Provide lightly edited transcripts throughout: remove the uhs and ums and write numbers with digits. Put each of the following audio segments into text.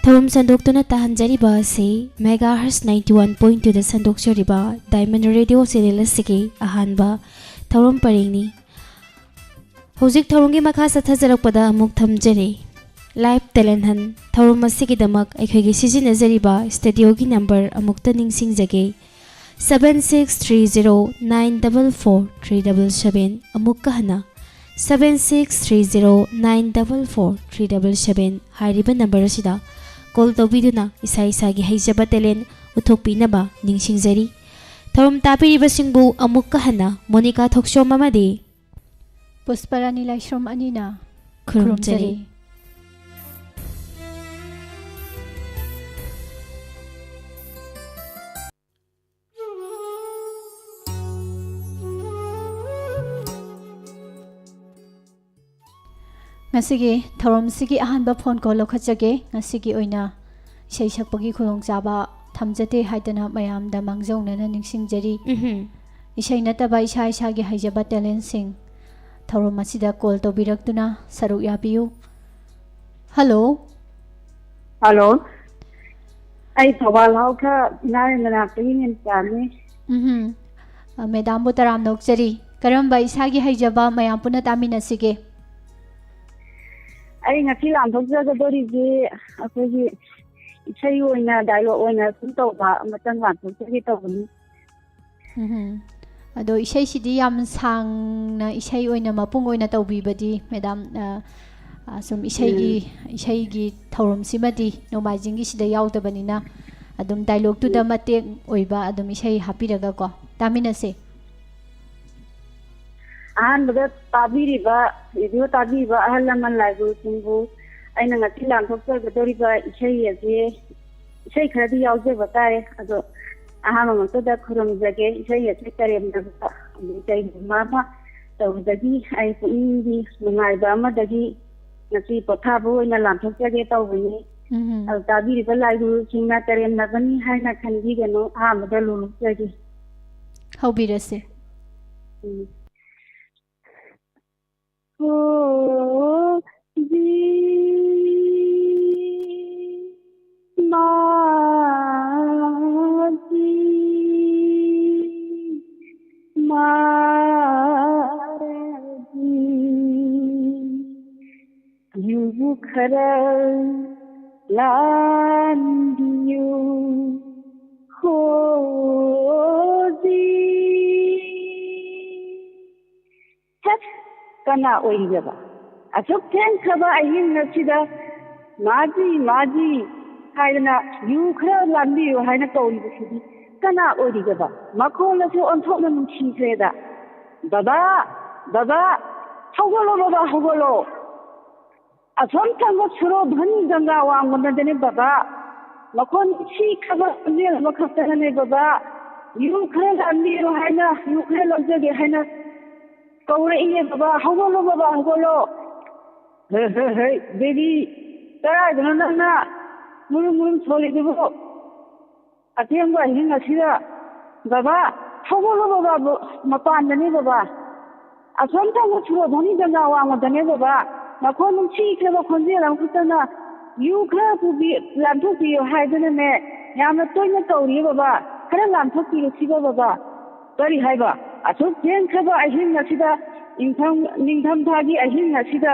ꯊꯧꯔꯝ ꯁꯟꯗꯣꯛꯇꯨꯅ ꯇꯥꯍꯟꯖꯔꯤꯕ ꯑꯁꯤ ꯃꯦꯒꯥꯍꯔꯁ 91.2ꯗ ꯁꯟꯗꯣꯛꯆꯔꯤꯕ diamond radio channel ꯑꯁꯤꯒꯤ ꯑꯍꯥꯟꯕ ꯊꯧꯔꯝ ꯄꯔꯦꯡꯅꯤ꯫ ꯍꯧꯖꯤꯛ ꯊꯧꯔꯝꯒꯤ ꯃꯈꯥ ꯆꯠꯊꯖꯔꯛꯄꯗ ꯑꯃꯨꯛ ꯊꯝꯖꯔꯤ꯫ ꯂꯥꯏꯚ ꯇꯦꯂꯦꯟ ꯍꯟ ꯊꯧꯔꯝ ꯑꯁꯤꯒꯤꯗꯃꯛ ꯑꯩꯈꯣꯏꯒꯤ ꯁꯤꯖꯤꯟꯅꯖꯔꯤꯕ ꯁ꯭ꯇꯨꯗꯤꯑꯣꯒꯤ ꯅꯝꯕꯔ ꯑꯃꯨꯛꯇ ꯅꯤꯡꯁꯤꯡꯖꯒꯦ 7630944377 ꯑꯃꯨꯛꯀ ꯍꯟꯅ 7630944377 ꯍꯥꯏꯔꯤꯕ ꯅꯝꯕꯔ ꯑꯁꯤꯗ ꯀꯣꯜ ꯇꯧꯕꯤꯗꯨꯅ ꯏꯁꯥ ꯏꯁꯥꯒꯤ ꯍꯩꯖꯕ ꯇꯦꯂꯦꯟ ꯎꯠꯊꯣꯛꯄꯤꯅꯕ ꯅꯤꯡꯁꯤꯡꯖꯔꯤ꯫ ꯊꯧꯔꯝ ꯇꯥꯕꯤꯔꯤꯕꯁꯤꯡꯕꯨ ꯑꯃꯨꯛꯀ ꯍꯟꯅ ꯃꯣꯅꯤꯀꯥ ꯊꯣꯛꯆꯣꯝ ꯑꯃꯗꯤ ꯄꯨꯁꯄꯔꯥꯅꯤ ꯂꯥꯏꯁ꯭ꯔꯝ ꯑꯅꯤꯅ ꯈꯨꯔꯨꯝꯖꯔꯤ꯫ ꯉꯁꯤꯒꯤ ꯊꯧꯔꯝꯁꯤꯒꯤ ꯑꯍꯥꯟꯕ ꯐꯣꯟ ꯀꯣꯜ ꯂꯧꯈꯠꯆꯒꯦ꯫ ꯉꯁꯤꯒꯤ ꯑꯣꯏꯅ ꯏꯁꯩ ꯁꯛꯄꯒꯤ ꯈꯨꯗꯣꯡꯆꯥꯕ ꯊꯝꯖꯗꯦ ꯍꯥꯏꯗꯅ ꯃꯌꯥꯝꯗ ꯃꯥꯡꯖꯧꯅꯅ ꯅꯤꯡꯁꯤꯡꯖꯔꯤ꯫ ꯏꯁꯩ ꯅꯠꯇꯕ ꯏꯁꯥ ꯏꯁꯥꯒꯤ ꯍꯩꯖꯕ ꯇꯦꯂꯦꯟꯁꯤꯡ ꯊꯧꯔꯝ ꯑꯁꯤꯗ ꯀꯣꯜ ꯇꯧꯕꯤꯔꯛꯇꯨꯅ ꯁꯔꯨꯛ ꯌꯥꯕꯤꯌꯨ꯫ ꯍꯜꯂꯣ ꯍꯜꯂꯣ ꯑꯩ ꯊꯧꯕꯥꯜ ꯍꯥꯎꯈ ꯏꯅꯥꯔꯦꯟ ꯃꯅꯥꯛꯇꯒꯤ ꯃꯦꯝꯆꯥꯅꯤ꯫ ꯃꯦꯗꯥꯝꯕꯨ ꯇꯔꯥꯝꯅ ꯑꯣꯛꯆꯔꯤ꯫ ꯀꯔꯝꯕ ꯏꯁꯥꯒꯤ ꯍꯩꯖꯕ ꯃꯌꯥꯝ ꯄꯨꯟꯅ ꯇꯥꯃꯤꯟꯅꯁꯤꯒꯦ? ꯑꯩ ꯉꯁꯤ ꯂꯥꯟꯊꯣꯛꯆꯒꯗꯧꯔꯤꯁꯤ ꯑꯩꯈꯣꯏꯒꯤ ꯏꯁꯩ ꯑꯣꯏꯅ ꯗꯥꯏꯂꯣꯛ ꯑꯣꯏꯅ ꯁꯨꯝ ꯇꯧꯕ ꯑꯃꯇꯪ ꯂꯥꯟꯊꯣꯛꯆꯒꯦ ꯇꯧꯕꯅꯤ꯫ ꯑꯗꯣ ꯏꯁꯩꯁꯤꯗꯤ ꯌꯥꯝ ꯁꯥꯡꯅ ꯏꯁꯩ ꯑꯣꯏꯅ ꯃꯄꯨꯡ ꯑꯣꯏꯅ ꯇꯧꯕꯤꯕꯗꯤ ꯃꯦꯗꯥꯝ ꯁꯨꯝ ꯏꯁꯩꯒꯤ ꯊꯧꯔꯝꯁꯤꯃꯗꯤ ꯅꯣꯡꯃꯥꯏꯖꯤꯡꯒꯤꯁꯤꯗ ꯌꯥꯎꯗꯕꯅꯤꯅ ꯑꯗꯨꯝ ꯗꯥꯏꯂꯣꯛꯇꯨꯗ ꯃꯇꯦꯛ ꯑꯣꯏꯕ ꯑꯗꯨꯝ ꯏꯁꯩ ꯍꯥꯞꯄꯤꯔꯒꯀꯣ ꯇꯥꯃꯤꯟꯅꯁꯦ꯫ ꯑꯍꯥꯟꯕꯗ ꯇꯥꯕꯤꯔꯤꯕ ꯔꯦꯗꯤꯑꯣ ꯇꯥꯕꯤꯔꯤꯕ ꯑꯍꯜ ꯂꯃꯟ ꯂꯥꯏꯒꯨꯁꯤꯡꯕꯨ ꯑꯩꯅ ꯉꯁꯤ ꯂꯥꯟꯊꯣꯛꯆꯒꯗꯧꯔꯤꯕ ꯏꯁꯩ ꯑꯁꯤ ꯏꯁꯩ ꯈꯔꯗꯤ ꯌꯥꯎꯖꯕ ꯇꯥꯔꯦ꯫ ꯑꯗꯣ ꯑꯍꯥꯟꯕꯃꯛꯇꯗ ꯈꯨꯔꯨꯝꯖꯒꯦ ꯏꯁꯩ ꯑꯁꯤ ꯇꯔꯦꯝꯅꯕ ꯀꯩꯒꯨꯝꯕ ꯑꯃ ꯇꯧꯕꯗꯒꯤ ꯑꯩ ꯄꯨꯛꯅꯤꯡꯒꯤ ꯅꯨꯡꯉꯥꯏꯕ ꯑꯃꯗꯒꯤ ꯉꯁꯤ ꯄꯣꯊꯥꯕ ꯑꯣꯏꯅ ꯂꯥꯟꯊꯣꯛꯆꯒꯦ ꯇꯧꯕꯅꯤ꯫ ꯑꯗꯨ ꯇꯥꯕꯤꯔꯤꯕ ꯂꯥꯏꯒꯨꯁꯤꯡꯅ ꯇꯔꯦꯝꯅꯕꯅꯤ ꯍꯥꯏꯅ ꯈꯟꯕꯤꯒꯅꯨ꯫ ꯑꯍꯥꯟꯕꯗ ꯂꯣꯡꯆꯒꯦ꯫ ꯍꯧꯕꯤꯔꯁꯦ꯫ युगु खरा लांदियो होजी कना ओइगबा असुक थेंखबा अहिंग नसिदा माजी माजी हायना यु खरा लांदियो हायना कौरिबसिदी कना ओइगबा मखोलसु ओंथोकना नुंसिख्रेदा बाबा बाबा हौगलो बाबा हौगलो असोम थंग सुरो धनी गंगा वांगनदने बाबा मखोन सी खबर ने मखतने बाबा यु खरा लांदियो हायना यु खरा लजगे हायना कौरे इने बाबा हौगलो बाबा हौगलो हे हे हे बेबी तरा गनना मुरु मुरु सोले देबो अतेंगो हिंग असिदा बाबा हौगलो बाबा मपानदने बाबा असोम थंग सुरो धनी गंगा वांगनदने बाबा मखोन नुंसी खबा खोंजेल अमखुतना यु खरा पुबी लांथोपियो हायदनने यामना तोयना कौरी बाबा खरा लांथोपियो सिबा बाबा करी हायबा असुक थें खबा अहिंग असिदा निंथम थागी अहिंग असिदा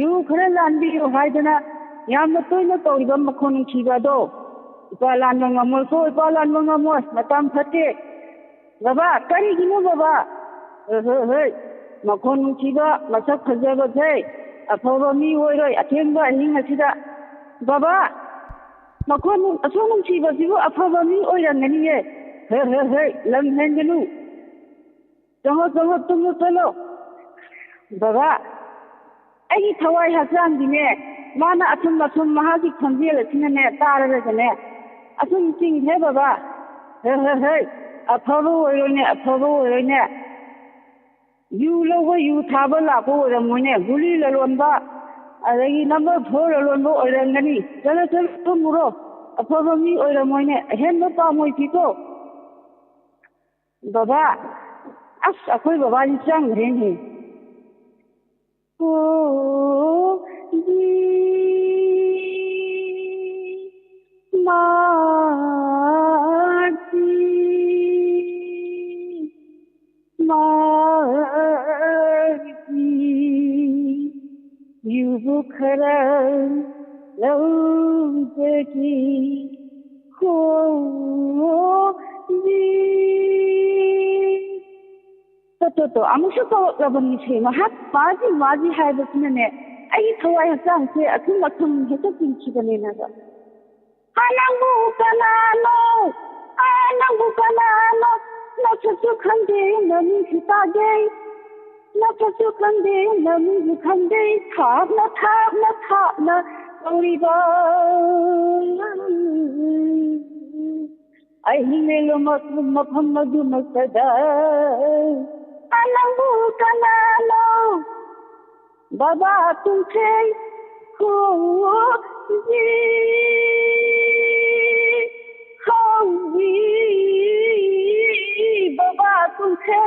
यु खरा लांबियो हायदना यामना तोयना कौरीबा मखोन नुंसीबादो इपा लांबा ngमोयको इपा लांबा ngमोय मतम फते बाबा करीगिनो बाबा हे हे मखोन नुंसीबा मसक फजबसे अफबा मी ओइरोय अथेंबा अहिंग असिदा बाबा मखोन असो नुंसीबसिबो अफबा मी ओइरंगनिये हे हे हे लम हेंगनु चलो चलो तुम चलो बाबा अगी थवाई हसांदिने माना अथुम अथुम महागी खंजेल सिनने तारगने अथुम सिंग हे बाबा हे हे हे अफबा ओइरोने यु लौबा यु थाबा लापो ओइरमोने गुली ललोनबा अदगी नंबर 4 ललोनबो ओइरंगनी चलो चलो तुमरो अफबा मी ओइरमोने हेंबा पामोइतिको बाबा अस अखोई बाबा जी चंगरेने ओ जी युवु खरा लौजकी खोजी तो अमुसु तौरबनी से महात माजी माजी हाइबसने आई थवाई हचांग से अथुम अथुम हेता पिंचिबने नगा आनंगु कनानो नचसु खंदे नमी हितागे नचसु खंदे नमी हिखंदे थापना तौरिबा अहिलेलो मफम मधु मसदा आनंगु कनानो बाबा तुमसे खोजी बाबा तुमसे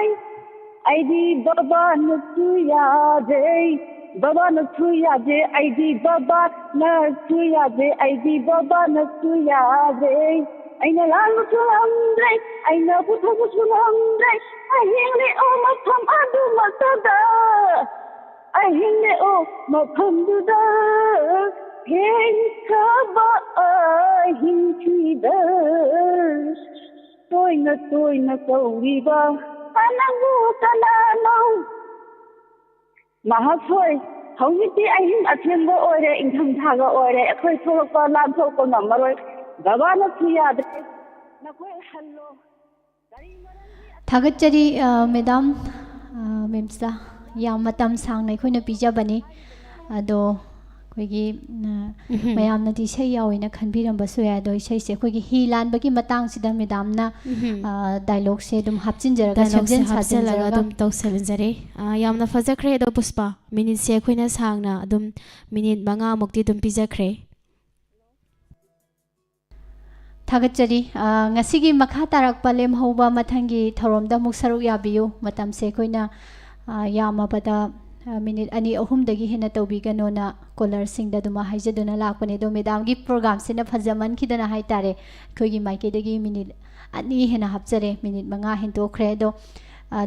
आईदी बाबा नचु यादे आईदी बाबा नचु यादे आईदी बाबा नचु यादे आईना लांगु सुलंद्रे आईना पुथगु सुलंद्रे अहिंले ओ मफम अदु मसदा अहिंले ओ मफम दुदा हेंखबा अहिंखिदा तोयना कौरिबा आनंगु कनानो महासोय हौजिति अहिं अथेंबा ओरे इंथम थागा ओरे अखोय थोरपा लांथोको नमरोय बाबाना थुयादे नखोय हल्लो थागतचरी मैडम मेमसा याम मतम सांगना अखोयना पिजबनी अदो अखोयगी मयामना दि इसे यावैना खनबिरंबसु याय अदो इसे अखोयगी ही लानबगी मतंग सिदा मैडमना डायलॉग से दुम हापचिनजरगा समजन साजनजरगा दुम तौसलजरे यामना फजखरे दो पुष्पा मिनिट से अखोयना सांगना दुम मिनिट 5 मुक्ति दुम पिजखरे थागतचरी ngasiगी मखा तारकपा लेमहौबा मथंगी थौरमदा मुक सरुक याबियु मतम से अखोयना यामबदा मिनिट 2-3 दगी हेना तौबिगनोना कॉलर सिंगदा दुमा हाइजदुना लाकपने दो मैडम की प्रोग्राम सेना फजमन खिदना हाइतारे अखोयगी माइकेदगी मिनिट 2 हेना हापजरे मिनिट 5 हेंतोखरे दो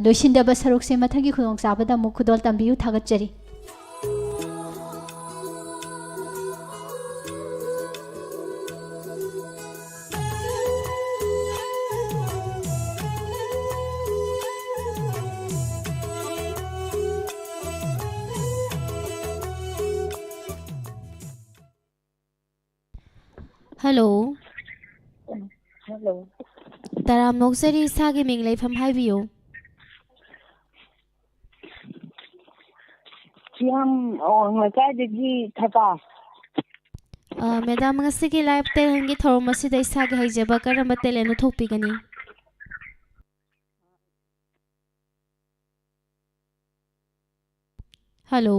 लोइसिंदबा सरुक से मथंगी खुदोंग चाबदा मुक खुदोल तंबियु थागतचरी हेलो हेलो तराम नोक्सरी सागे मिंग लेफम हाइबियो सियाम मचादगी थका मैडम ngasi लाइव टेलेंगी थोरम असिदा इसागे हाइजबा करम टेलेन थोपिगनी हेलो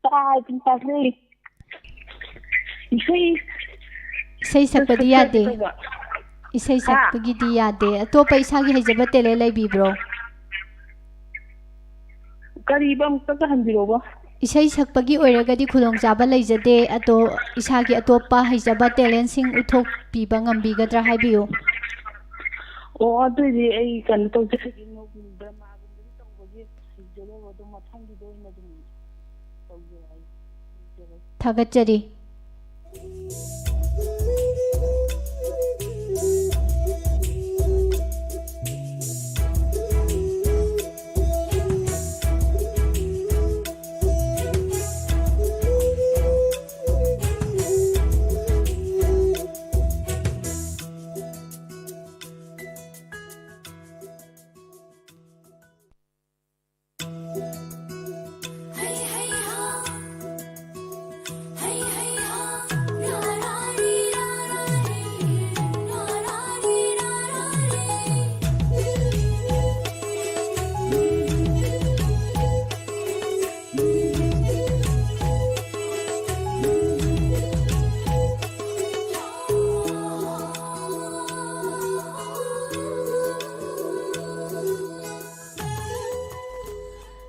ताई इसे सकपदी यादे इसे सकपगी यादे तो पैसा की हजब तेले लेबिब्रो करीबम तक हंदिरोबा इसे सकपगी ओइरगदी खुदोंग चाबा लेजदे अतो इसागी अतोपा हजब टैलेंट सिंग उथोक पीबा ngambigedra हाइबियो ओ अदुदि एई कन तो जसगी नो ड्रामागुम तौबगी हजलो अदु मथंगी दोइना दुम तौजे आई थागतचरी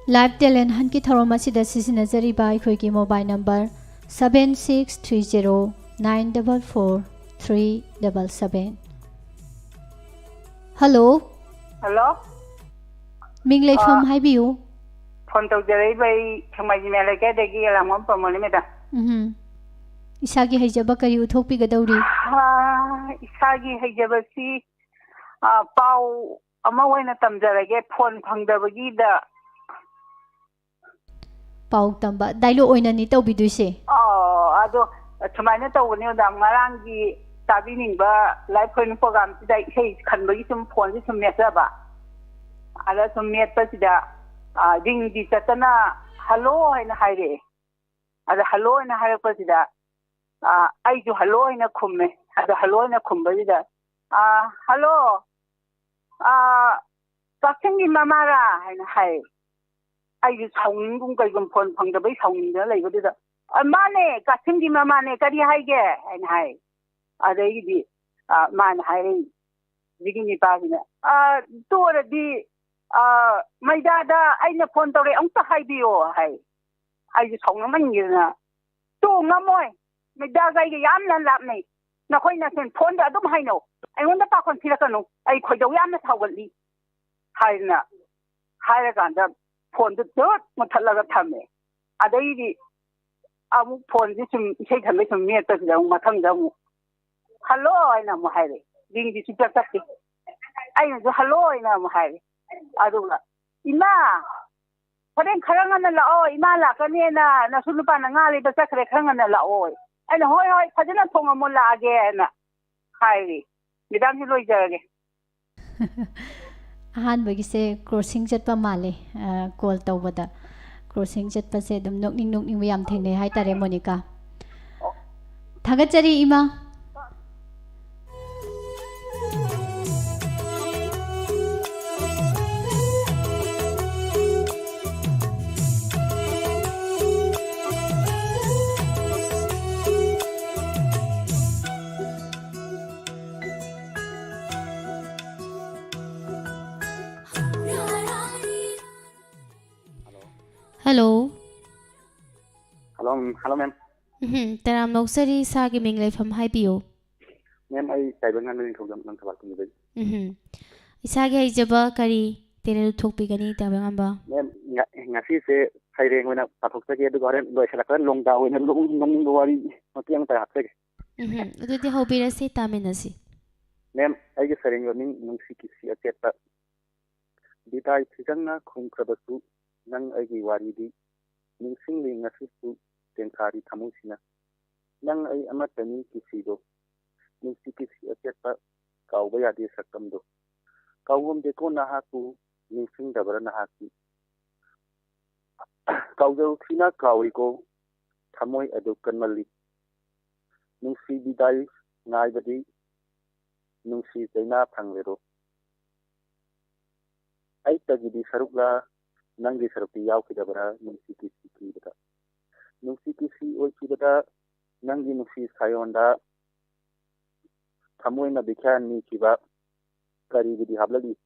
लाइव टैलेंट हन की थौरम असिदा सिजिनजरिबा अखोयगी mobile number 7630 944-377. Hello, Hello? Ming Leifam haibiyu. Phone tawjara'iba ai Thangmaiji Melaikadagi Alamon Pamonimeda. Isagi haijaba kari uthokpigadauri. Isagi haijabasi pau ama oina tamjarage phone phangdabagida Pau tamba dailo oina ni tawbiduise. ado sumaina tawbani da ngarangi tabininba live phone program sida isei khanbagi sum phone sum mesaba ala sum metpa sida ding di chatana hello haina haire ada hello haina hairpa sida aiju hello haina khumme ada hello haina khumbasida hello Kaksengi mamara haina hai aiju saungum kaigum phone phangdabai saungda leibadida mane Kaksengi mamane kari haige haina hai adai man hai digini pagina toradi maidada aina phone tore amta haibiyo hai aiju saungmangina to ngamoi maida gaiga yamna lapnai nakhoi sen phone da adum haino aingondda pakon thirakanu ai khoidau yamna thawgali haina hairaganda phone du dot muthallaga thame adai amu phone ji sum isei thambe sum meta da mathang da mu hello aina mu haire ding ji super takti aina jo hello aina mu haire aduga ima Paren kharangana lao ima la kanena na sulupa na ngali ba sakre khangana lao aina hoi phajana thonga mo la age na haire midam ji loi jage Ahanbagise crossing chatpa male call tawbada crossing chatpa se dum nokning yam thengne hai tare Monica Thagachari ima Hello. Hello, ma'am. Taram noksari sagi Ming Leifam haibiyo. Ma'am, I kaibangan ni thogam nang thabak ni bai. Isagi haijaba kari tere thokpigani tabangamba. Ma'am, ngasi se saireng wena pathok sage du garen loi selakan long da wena long wari matiang ta hakse. Adudi hobirasi tamenasi. Ma'am, ai ge saireng ning nungsi kisi ateta. Didai thijangna khungkrabasu nang ai gi wari di ningsing li ngasi su tenkari thamusina. Nang ai amatani kisi do. Nungsi kisi ateta kauba yadi sakam do. Kaugum deko nahaku ningsing dabara nahaki. Kaujau thina kauriko thamoi adu kanmali. Nungsi bidai ngai badi nungsi zaina phanglero. Ai tagidi sarukla nangi sarukti yaw kidabara nungsi kisi kibada. Nungsi kisi oi kibada nangi nungsi sayonda thamoi na bikhan ni kiba kari bidi hablagi.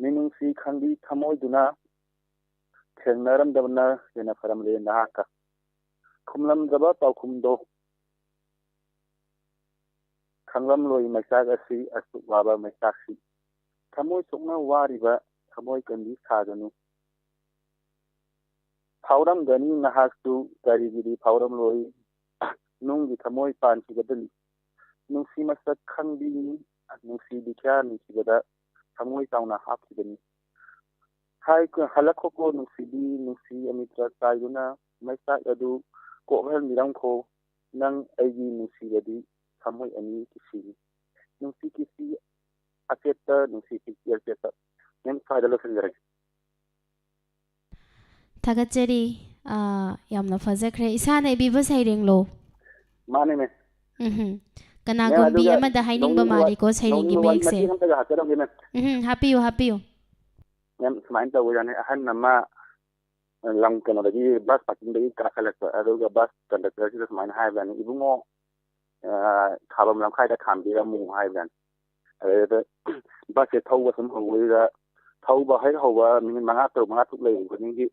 Nungsi khangdi thamoi duna Thengnaram dabna yana faramle nahaka. Khumlam daba paukhumdo. Khanglam loi maisak asi asu waba maisaksi. Thamoi sokna wariba thamoi kandi saganu. Phauram gani nahaktu karigiri phauram loi nunggi thamoi panchi gadali. Nungsi masak khangdi nungsi dikya nungsi thamoi tauna hapsigani. Hai ko halakho ko nungsi amitra saiguna maisa adu ko hal mirang ko nang aigi nungsi gadi thamoi ani kisi nungsi kisi aketa nungsi kisi aketa nem faidalo sanjare Thagachari yamna fajakre isana ibiba saireng lo. mane me Kana gumbi amada hainingba mali ko sairingi mekse. Happy. Ma'am, semain tahu yang ahan nama lang kena lagi bus parking lagi kakalak ada juga bus conductor itu semain hai ban ibu ngo kalau melang kai dah kambi ramu hai ban ada bus itu tahu wasam hawa ida tahu bahaya hawa mungkin mangat tu lagi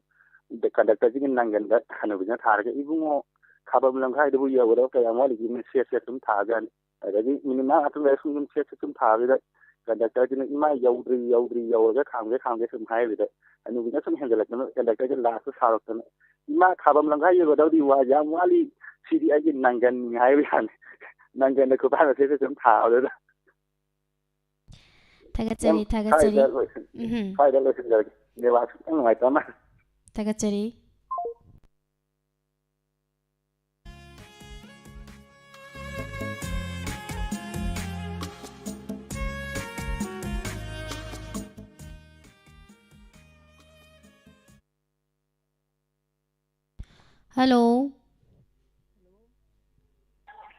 ini conductor jadi nanggan dah hanu bisa thar ke ibu ngo ꯈꯥꯕꯝ ꯂꯝꯈꯥꯏꯗꯕꯨ ꯌꯧꯒꯗꯕ ꯀꯌꯥꯝ ꯋꯥꯠꯂꯤꯒꯦ ꯁꯦꯠꯁꯦ ꯑꯗꯨꯝ ꯊꯥꯖꯥꯅꯤ ꯑꯗꯒꯤ minute 5 ꯉꯥꯛꯇꯪ ꯂꯩꯔ ꯁꯨꯝ ꯁꯦꯠꯁꯦ ꯁꯨꯝ ꯊꯥꯕꯗ ꯀꯟꯗꯛꯇꯔꯁꯤꯅ ꯏꯃꯥ ꯌꯧꯗ꯭ꯔꯤ ꯌꯧꯔꯒ ꯈꯥꯝꯒꯦ ꯁꯨꯝ ꯍꯥꯏꯕꯗ ꯑꯅꯨꯕꯤꯅ ꯁꯨꯝ ꯍꯦꯟꯒꯠꯂꯛꯇꯅ ꯀꯟꯗꯛꯇꯔꯁꯦ ꯂꯥꯁꯇ ꯁꯥꯎꯔꯛꯇꯅ ꯏꯃꯥ ꯈꯥꯕꯝ ꯂꯝꯈꯥꯏ ꯌꯧꯒꯗꯕꯗꯤ ꯋꯥ ꯌꯥꯝ ꯋꯥꯠꯂꯤ ꯁꯤꯗꯤ ꯑꯩꯒꯤ ꯅꯪꯒꯟꯅꯤ ꯍꯥꯏꯕ ꯌꯥꯅꯤ ꯅꯪꯒꯟꯗ ꯈꯨꯄꯥꯛꯅ ꯁꯦꯠꯁꯦ ꯁꯨꯝ ꯊꯥꯕꯗꯨꯗ ꯊꯥꯒꯠꯆꯔꯤ ꯊꯥꯒꯠꯆꯔꯤ ꯁ꯭ꯋꯥꯏꯗ ꯂꯣꯏꯁꯤꯟꯖꯔꯒꯦ ꯅꯦꯠꯋꯥꯛ ꯈꯤꯇꯪ ꯅꯨꯡꯉꯥꯏꯇꯕ ꯃꯥꯜꯂꯦ ꯊꯥꯒꯠꯆꯔꯤ Hello.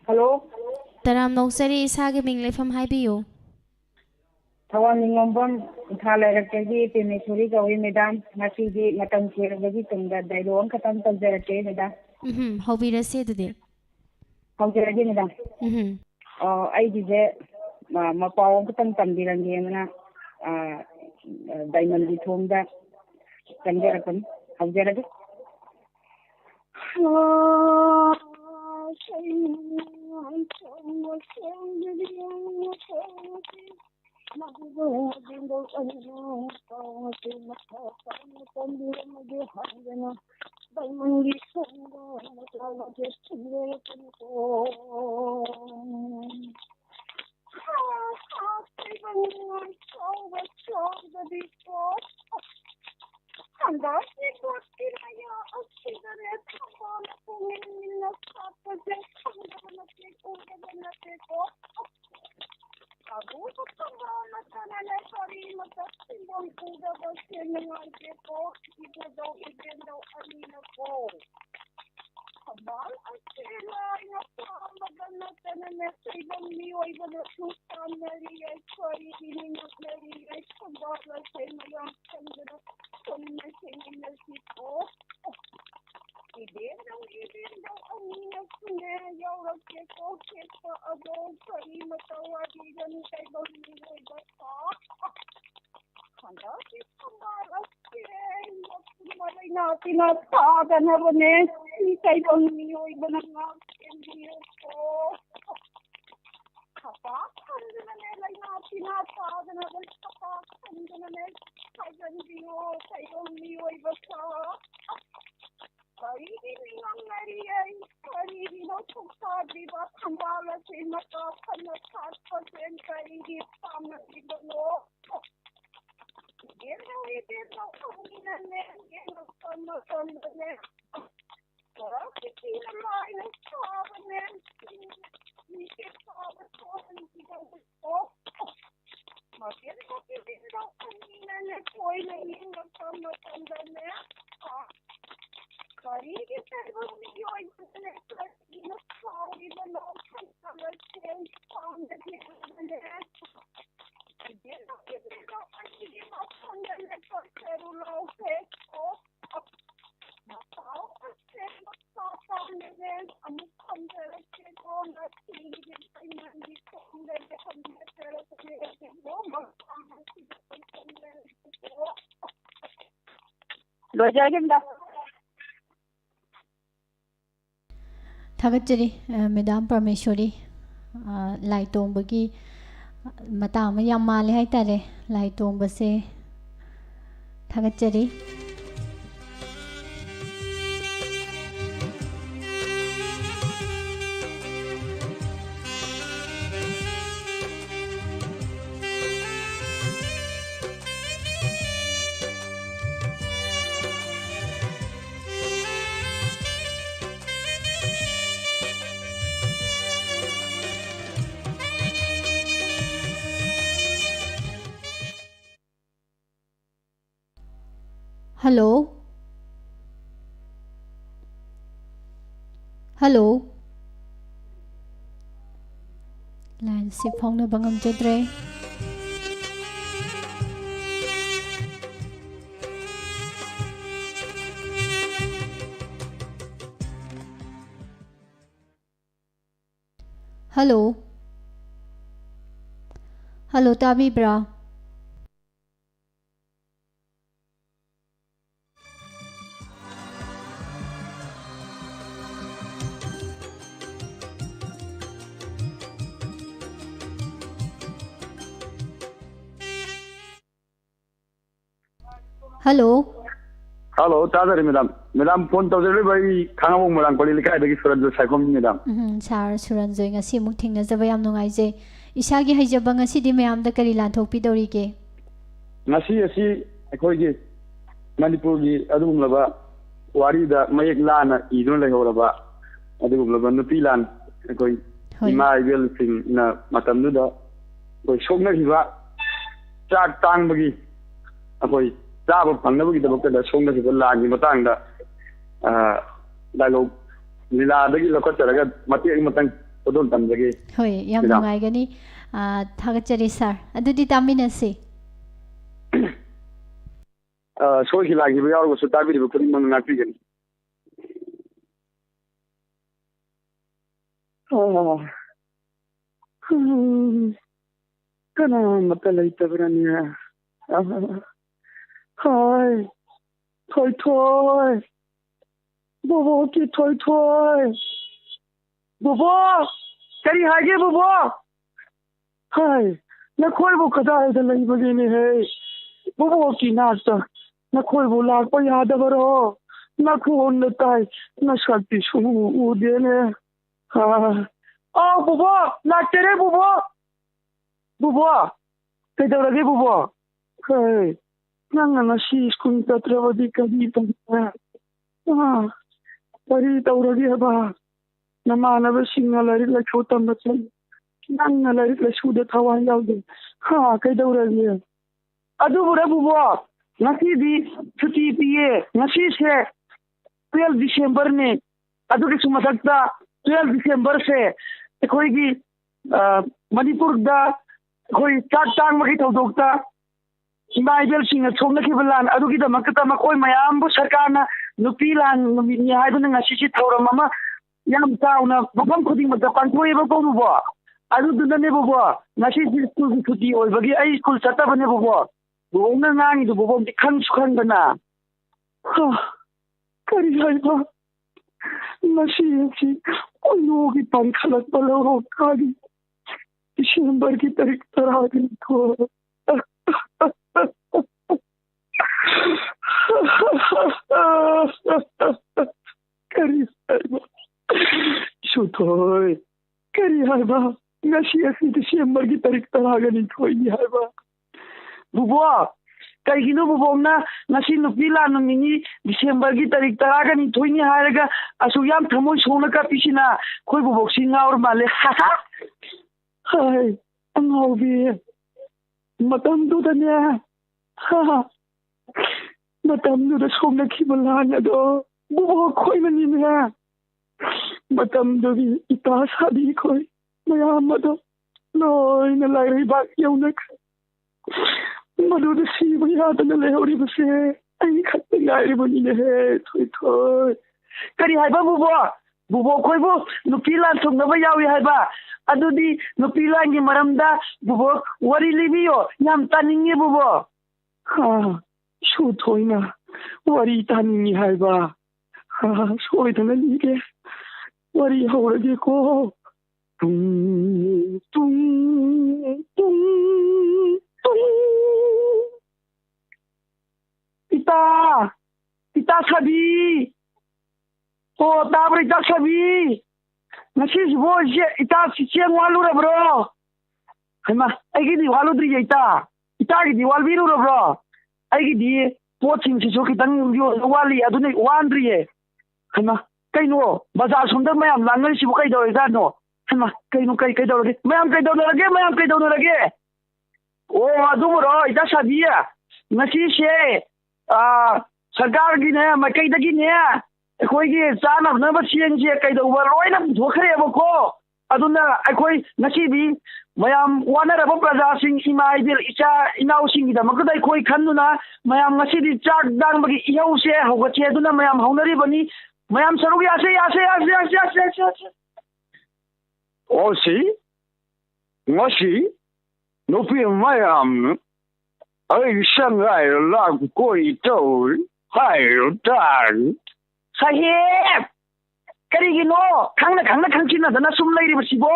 Hello. Taram Noksari isagi ming lefam haibiyo. Thawani ngombam thalarake Permeshwari gawi madam masidi matam kirabagi tungda dailon khatam tawjarake madam. Hobirase dude. Hawjarage madam. Ai dije mapaw khatam tambirange mana diamond di thomda tamjarakan hawjarage. Thagachari Madam Permeshwari lai tongbagi matang ma yam male hai tare lai tongbase thagachari Hello. Hello. Line si phong na bangam jadre. Hello. Hello tabi bra. Hello. Hello, Tazari, madam. Madam, phone to the very Kango Marang Polica, the different cycle, madam. Sar Suranzo nga si muk thingna jaba yam nungaije. Isagi haijaba nga si di mayam da kari lan thokpi dorige. Nasi asi akoigi Manipurgi adumlaba warida mayek lana idun lehoraba adumlaba nupilan akoi ima ibel sing na matamnuda koi sokna hiba chak tang bagi akoi chaba phangnabagi dabakta da sokna hiba lani matangda dialogue lila dagi lokotaraga matek matang odon tamjage Hoi yam nungai gani thagachari sir adudi taminasi. So he like we are also David putting on an vegan. Can I matalite Verania? Hi, toy. Bobo, toy. Bobo, can you hide Bobo? Hi, Nakoibo Kada, the labor in hey. Bobo Kinasta. Nakoi bulak pa yada baro. Nakuon na tay. Nasakti sumu udene. Oh, Bobo! Naktere, Bobo! Bobo! Kaya lagi, Bobo? Hey, nang nasis kung tatrawadi ka dito. Pari tauragi ba? Namana ba singalari la chotam ba chan? Nang nalari la suda tawan yawde. Kaya lagi. Adu bura, Bobo! Nasi di cuti piye nasi se 12 December ne adu ki sumasakta 12 December se koi gi Manipur da koi tang magi thodokta Bible singa chomna ki balan adu ki da makta makoi mayam bu sarkarna nupi lan ni haibu na ngasi si thoram mama yam tauna bapam khuding ma da panthoi ba ko bu adu duna ne bu ngasi school cuti oi bagi ai school chata bane bu Buong na ito bubong di kan na. Kari ba? Nasiyasi. Yogi pangkalat pala ho kagi. December ki tarik taragin ko. Kari ba? Sutoy. Kari ba? Nasiyasi December ki tarik taragin ko. Ba? Bubo, kaigino bubo na nasi nupila nung ini December ki tarik taraga ni toy ni haraga asuyam thamoy sona ka pisina koi bubo singa or male hai ang hobi matam do da niya matam do da sona kibalan do bubo koi mani niya matam do ita sabi koi mayama do noy na lai ba yaunak Maduda si yada na lehori ba se ay khatte ngai ba ni ne thoi kari haiba bubo koi bo nupilan thong na ba yawi haiba adudi nupilan gi maramda bubo wari libiyo yam taningi bubo shu thoina wari taningi haiba soi thana lige wari horage ko tung tung tung Ita sabi. Oh, tabri ita sabi. Nasi bo ita siang walu ra bro. Hema, ai gi di walu dri ita. Ita gi di wal biru ra bro. Ai gi di poching si so kitang yo wali adune wandri e. Hema, kaino bazar sundar mayam langal si bo kai do ga no. Hema, kaino kai do lagi. Mayam kai do lagi. Oh, adu bro ita sabi ya. Nasi se sarkargi ne maikaidagi ne akoigi chanabnaba siengje kaidauba loina thokhreba aduna akoi nasibi mayam wanaraba prajasing imaibil icha inausing gidamakda akoi khannuna mayam ngasidi chak dangbagi ihause hogache aduna mayam haunari bani mayam sarugi ase osi ngasi nupi mayam ai sangai la koi to hai dan sahib karigino khangna khangchina dana sum lairi basibo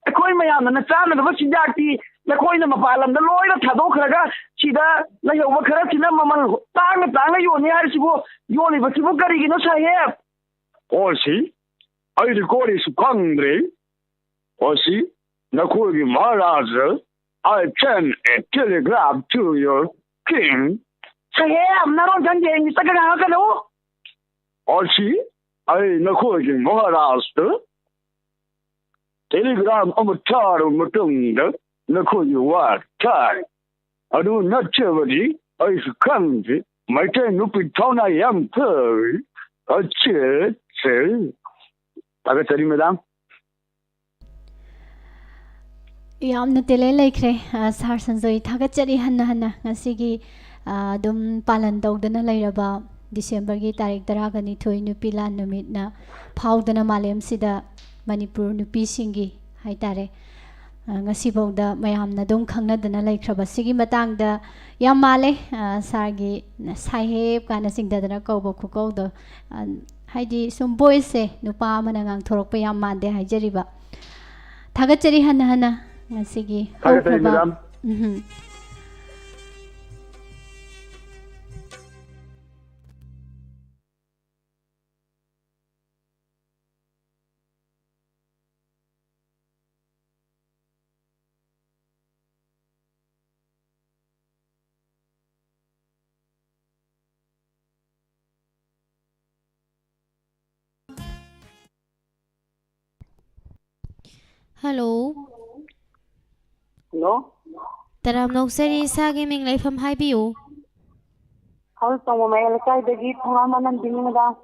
akoi mayam na chana da basi jakti ꯅꯈꯣꯏꯅ ꯃꯄꯥꯟ ꯂꯝꯗ ꯂꯣꯏꯅ ꯊꯥꯗꯣꯛꯈ꯭ꯔꯒ ꯁꯤꯗ ꯂꯩꯍꯧꯕ ꯈꯔꯁꯤꯅ ꯃꯃꯜ ꯇꯥꯡꯅ ꯌꯣꯟꯅꯤ ꯍꯥꯏꯔꯤꯁꯤꯕꯨ ꯌꯣꯜꯂꯤꯕꯁꯤꯕꯨ ꯀꯔꯤꯒꯤꯅꯣ ꯁꯥꯍꯦꯕ? ꯑꯣꯁꯤ ꯑꯩꯗꯤ ꯀꯣꯔꯤꯁꯨ ꯈꯪꯗ꯭ꯔꯤ. ꯑꯣꯁꯤ ꯅꯈꯣꯏꯒꯤ Maharaja, I send a telegram to your king. ꯁꯥꯍꯦꯕ ꯅꯔꯣꯟ ꯈꯪꯗꯦ ꯏꯪꯂꯤꯁꯇꯒ ꯉꯥꯡꯉꯛꯀꯅꯨ. ꯑꯣꯁꯤ ꯑꯩ ꯅꯈꯣꯏꯒꯤ ꯃꯍꯥꯔꯥꯖꯗ ꯇꯦꯂꯤꯒ꯭ꯔꯥꯝ ꯑꯃ ꯊꯥꯔꯕ ꯃꯇꯨꯡꯗ ꯅꯈꯣꯏꯒꯤ ꯋꯥ ꯇꯥꯏ. ꯑꯗꯨ ꯅꯠꯇꯕꯗꯤ ꯑꯩꯁꯨ ꯈꯪꯗꯦ. ꯃꯩꯇꯩ ꯅꯨꯄꯤ ꯊꯧꯅꯥ ꯌꯥꯝ ꯐꯩ. ꯑꯆꯦ ꯊꯥꯒꯠꯆꯔꯤ ꯃꯦꯗꯥꯝ. ꯌꯥꯝꯅ ꯇꯦꯂꯦꯟ ꯂꯩꯈ꯭ꯔꯦ ꯁꯥꯔ ꯁꯟꯖꯣꯏ. ꯊꯥꯒꯠꯆꯔꯤ ꯍꯟꯅ ꯉꯁꯤꯒꯤ ꯑꯗꯨꯝ ꯄꯥꯂꯟ ꯇꯧꯗꯨꯅ ꯂꯩꯔꯕ ꯗꯤꯁꯦꯝꯕꯔꯒꯤ ꯇꯥꯔꯤꯛ 12 ꯅꯨꯄꯤ ꯂꯥꯟ ꯅꯨꯃꯤꯠꯅ ꯐꯥꯎꯗꯅ ꯃꯥꯂꯦꯝꯁꯤꯗ ꯃꯅꯤꯄꯨꯔ ꯅꯨꯄꯤꯁꯤꯡꯒꯤ ꯍꯥꯏꯇꯥꯔꯦ ꯉꯁꯤꯐꯥꯎꯗ ꯃꯌꯥꯝꯅ ꯑꯗꯨꯝ ꯈꯪꯅꯗꯅ ꯂꯩꯈ꯭ꯔꯕ ꯁꯤꯒꯤ ꯃꯇꯥꯡꯗ ꯌꯥꯝ ꯃꯥꯜꯂꯦ ꯁꯥꯔꯒꯤ ꯁꯥꯍꯦꯕ ꯀꯥꯏꯅ ꯆꯤꯡꯗꯗꯅ ꯀꯧꯕ ꯈꯨꯀꯧꯗꯣ. ꯍꯥꯏꯗꯤ ꯁꯨꯝ ꯚꯣꯏꯁꯁꯦ ꯅꯨꯄꯥ ꯑꯃꯅ ꯉꯥꯡꯊꯣꯔꯛꯄ ꯌꯥꯝ ꯃꯥꯟꯗꯦ ꯍꯥꯏꯖꯔꯤꯕ. ꯊꯥꯒꯠꯆꯔꯤ ꯍꯟꯅ ꯉꯁꯤꯒꯤ ꯍꯧꯈ꯭ꯔꯕ. Hello. Hello. Taram Noksari Sagi Ming Leifam Haibiu. How some of my electric Hamaman and Dinada?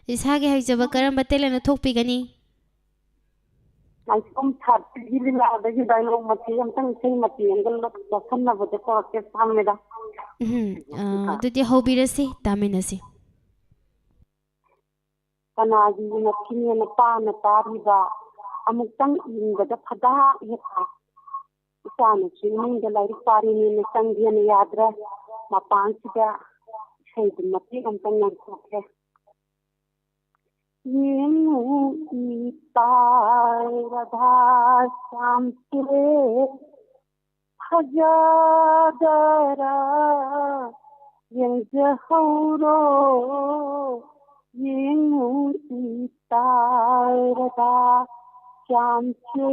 Ishagi Hajabakaram Batelan Topigani. I come tap giving out the dialogue material and say material the son of the pocket Hamida. Did you hope it is Daminasi? Kanadi in a king and a pan a tariba. Amutang in the Pada Yata. San, swimming the light party in the Sandian Yadra, Mapansida, say the material and Tangan Coke. You Radha Samse Hajadara Yenzahoro You Radha Samse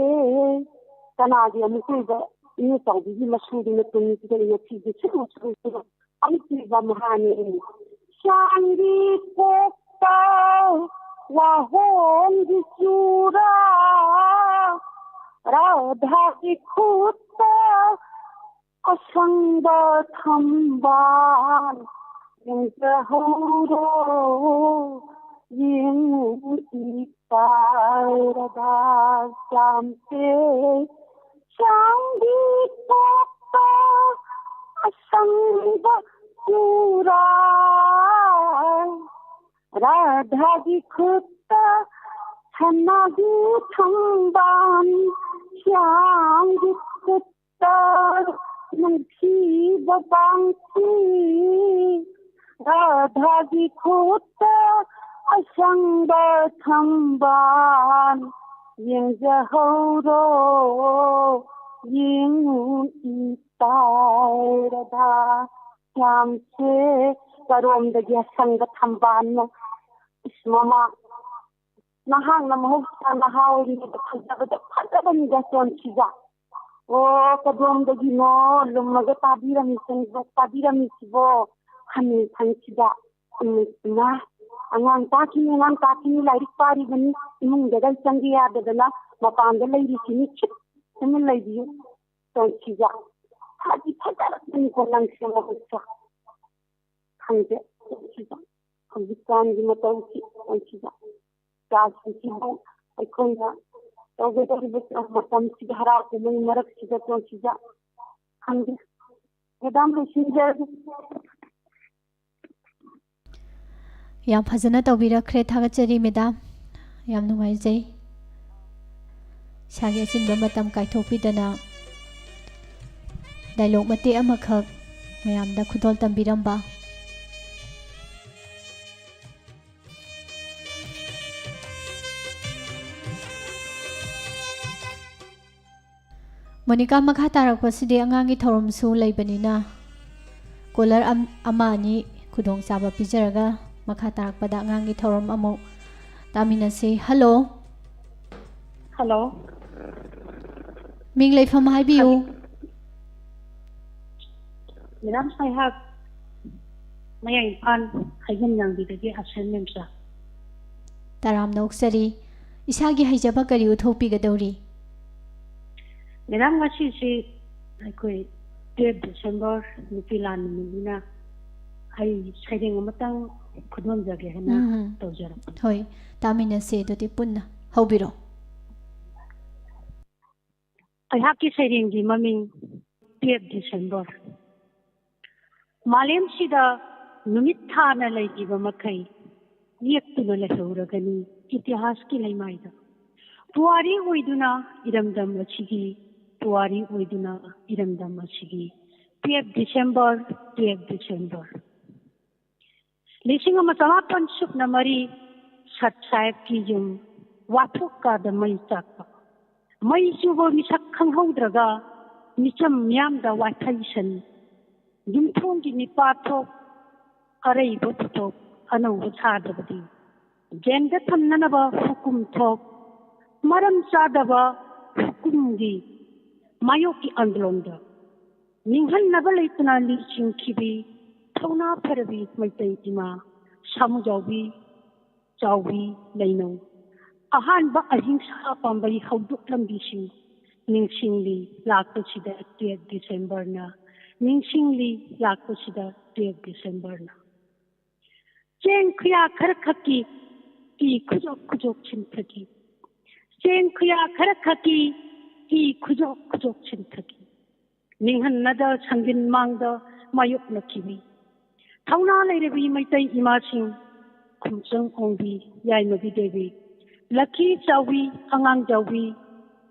Kanadi and the new song, you must read in the community of TV. I'm Mahani. Shangi Poka. Wahom Visura Radha Ikuta Asanga Tamban Yenzahoro Yin Ita Radha Samse Shangi Pota Asanga Sura Radha Dikutta Hanagi Tamban Shyam Dikutta Nanti Babanti Radha Dikutta Asanga Tamban Yenzahoro Yin Ita Radha Shyamse Karom the Yasanga Tamban Mama Nahang Namhosa Nahauri the Pataban Gason Chiza. Oh, Kadom the Gino, Lumaga Tabira Missing, Tabira Missivo, Honey Panchida, Na, and I'm talking like party when the Gansangia, the La, Mapan, the lady, and lady, don't Chiza. Hadi Patalan for Langsam of the Hundred Chiza. Victoria Matoki and Chiza. Gas and Chiza, I couldn't over the bit of Matam Sigara, the Marak Chiza, Chiza. And Madame Chiza. Yam Hazana Tavira Kretagachari Medam Yam Nuaze Sagas in the Matam Kaitopi Dana Dialogue Mate Amakak Mayam the Kudol Tambiramba. Monica makha tarakpasidi angangi thoromsu leibanina kolar ama ani khudong chaba pijaraga makha tarakpada angangi thorom amo taminasi. Hello. Hello. Ming leifam haibiu. Madam, I have my aunt Hagen Yang did the assignment. Taram noksari isagi haijaba kari uthopi gadori. Madam, what she say, I could 3 December, Nipilan, Mina. I saying a matang could not jagana. Hoi, taminasi doti punna. Hobiro. I have to say in the mumming 3 December. Malim Sida Numitana Lady Makai, yet to the Lesoragani, Itihaski Lamaida. Tuari Uiduna, Idamdam Machigi, Tuari Uiduna, Idamdam Machigi. 3 December, 3 December. Lising a Matamapan Sup Namari, Sat Saib Kijum, Watuka the Maitaka. May subo ni sakkang haudraga ni cham yam da wathaisan yumthong gi ni pathok arai bothok ano chadabadi genda thamna ba hukum thok maram chadaba hukum gi mayo ki andlonda ninghan nabalaitna li chingkibi thona pharabi maitai ima samujawbi chawbi leino ahanba ahimsa pambai hauduk lambising ningsingli lakpasida 3 December na ningsingli lakpasida 3 December na cheng khya kharkhaki ki khujok chinthaki cheng khya kharkhaki ki khujok chinthaki ninghan nada sangin mangda mayuk nakibi thauna leirebi maitai imasing khumchang ongbi yainobi devi Lucky Jawi, Angang Jawi,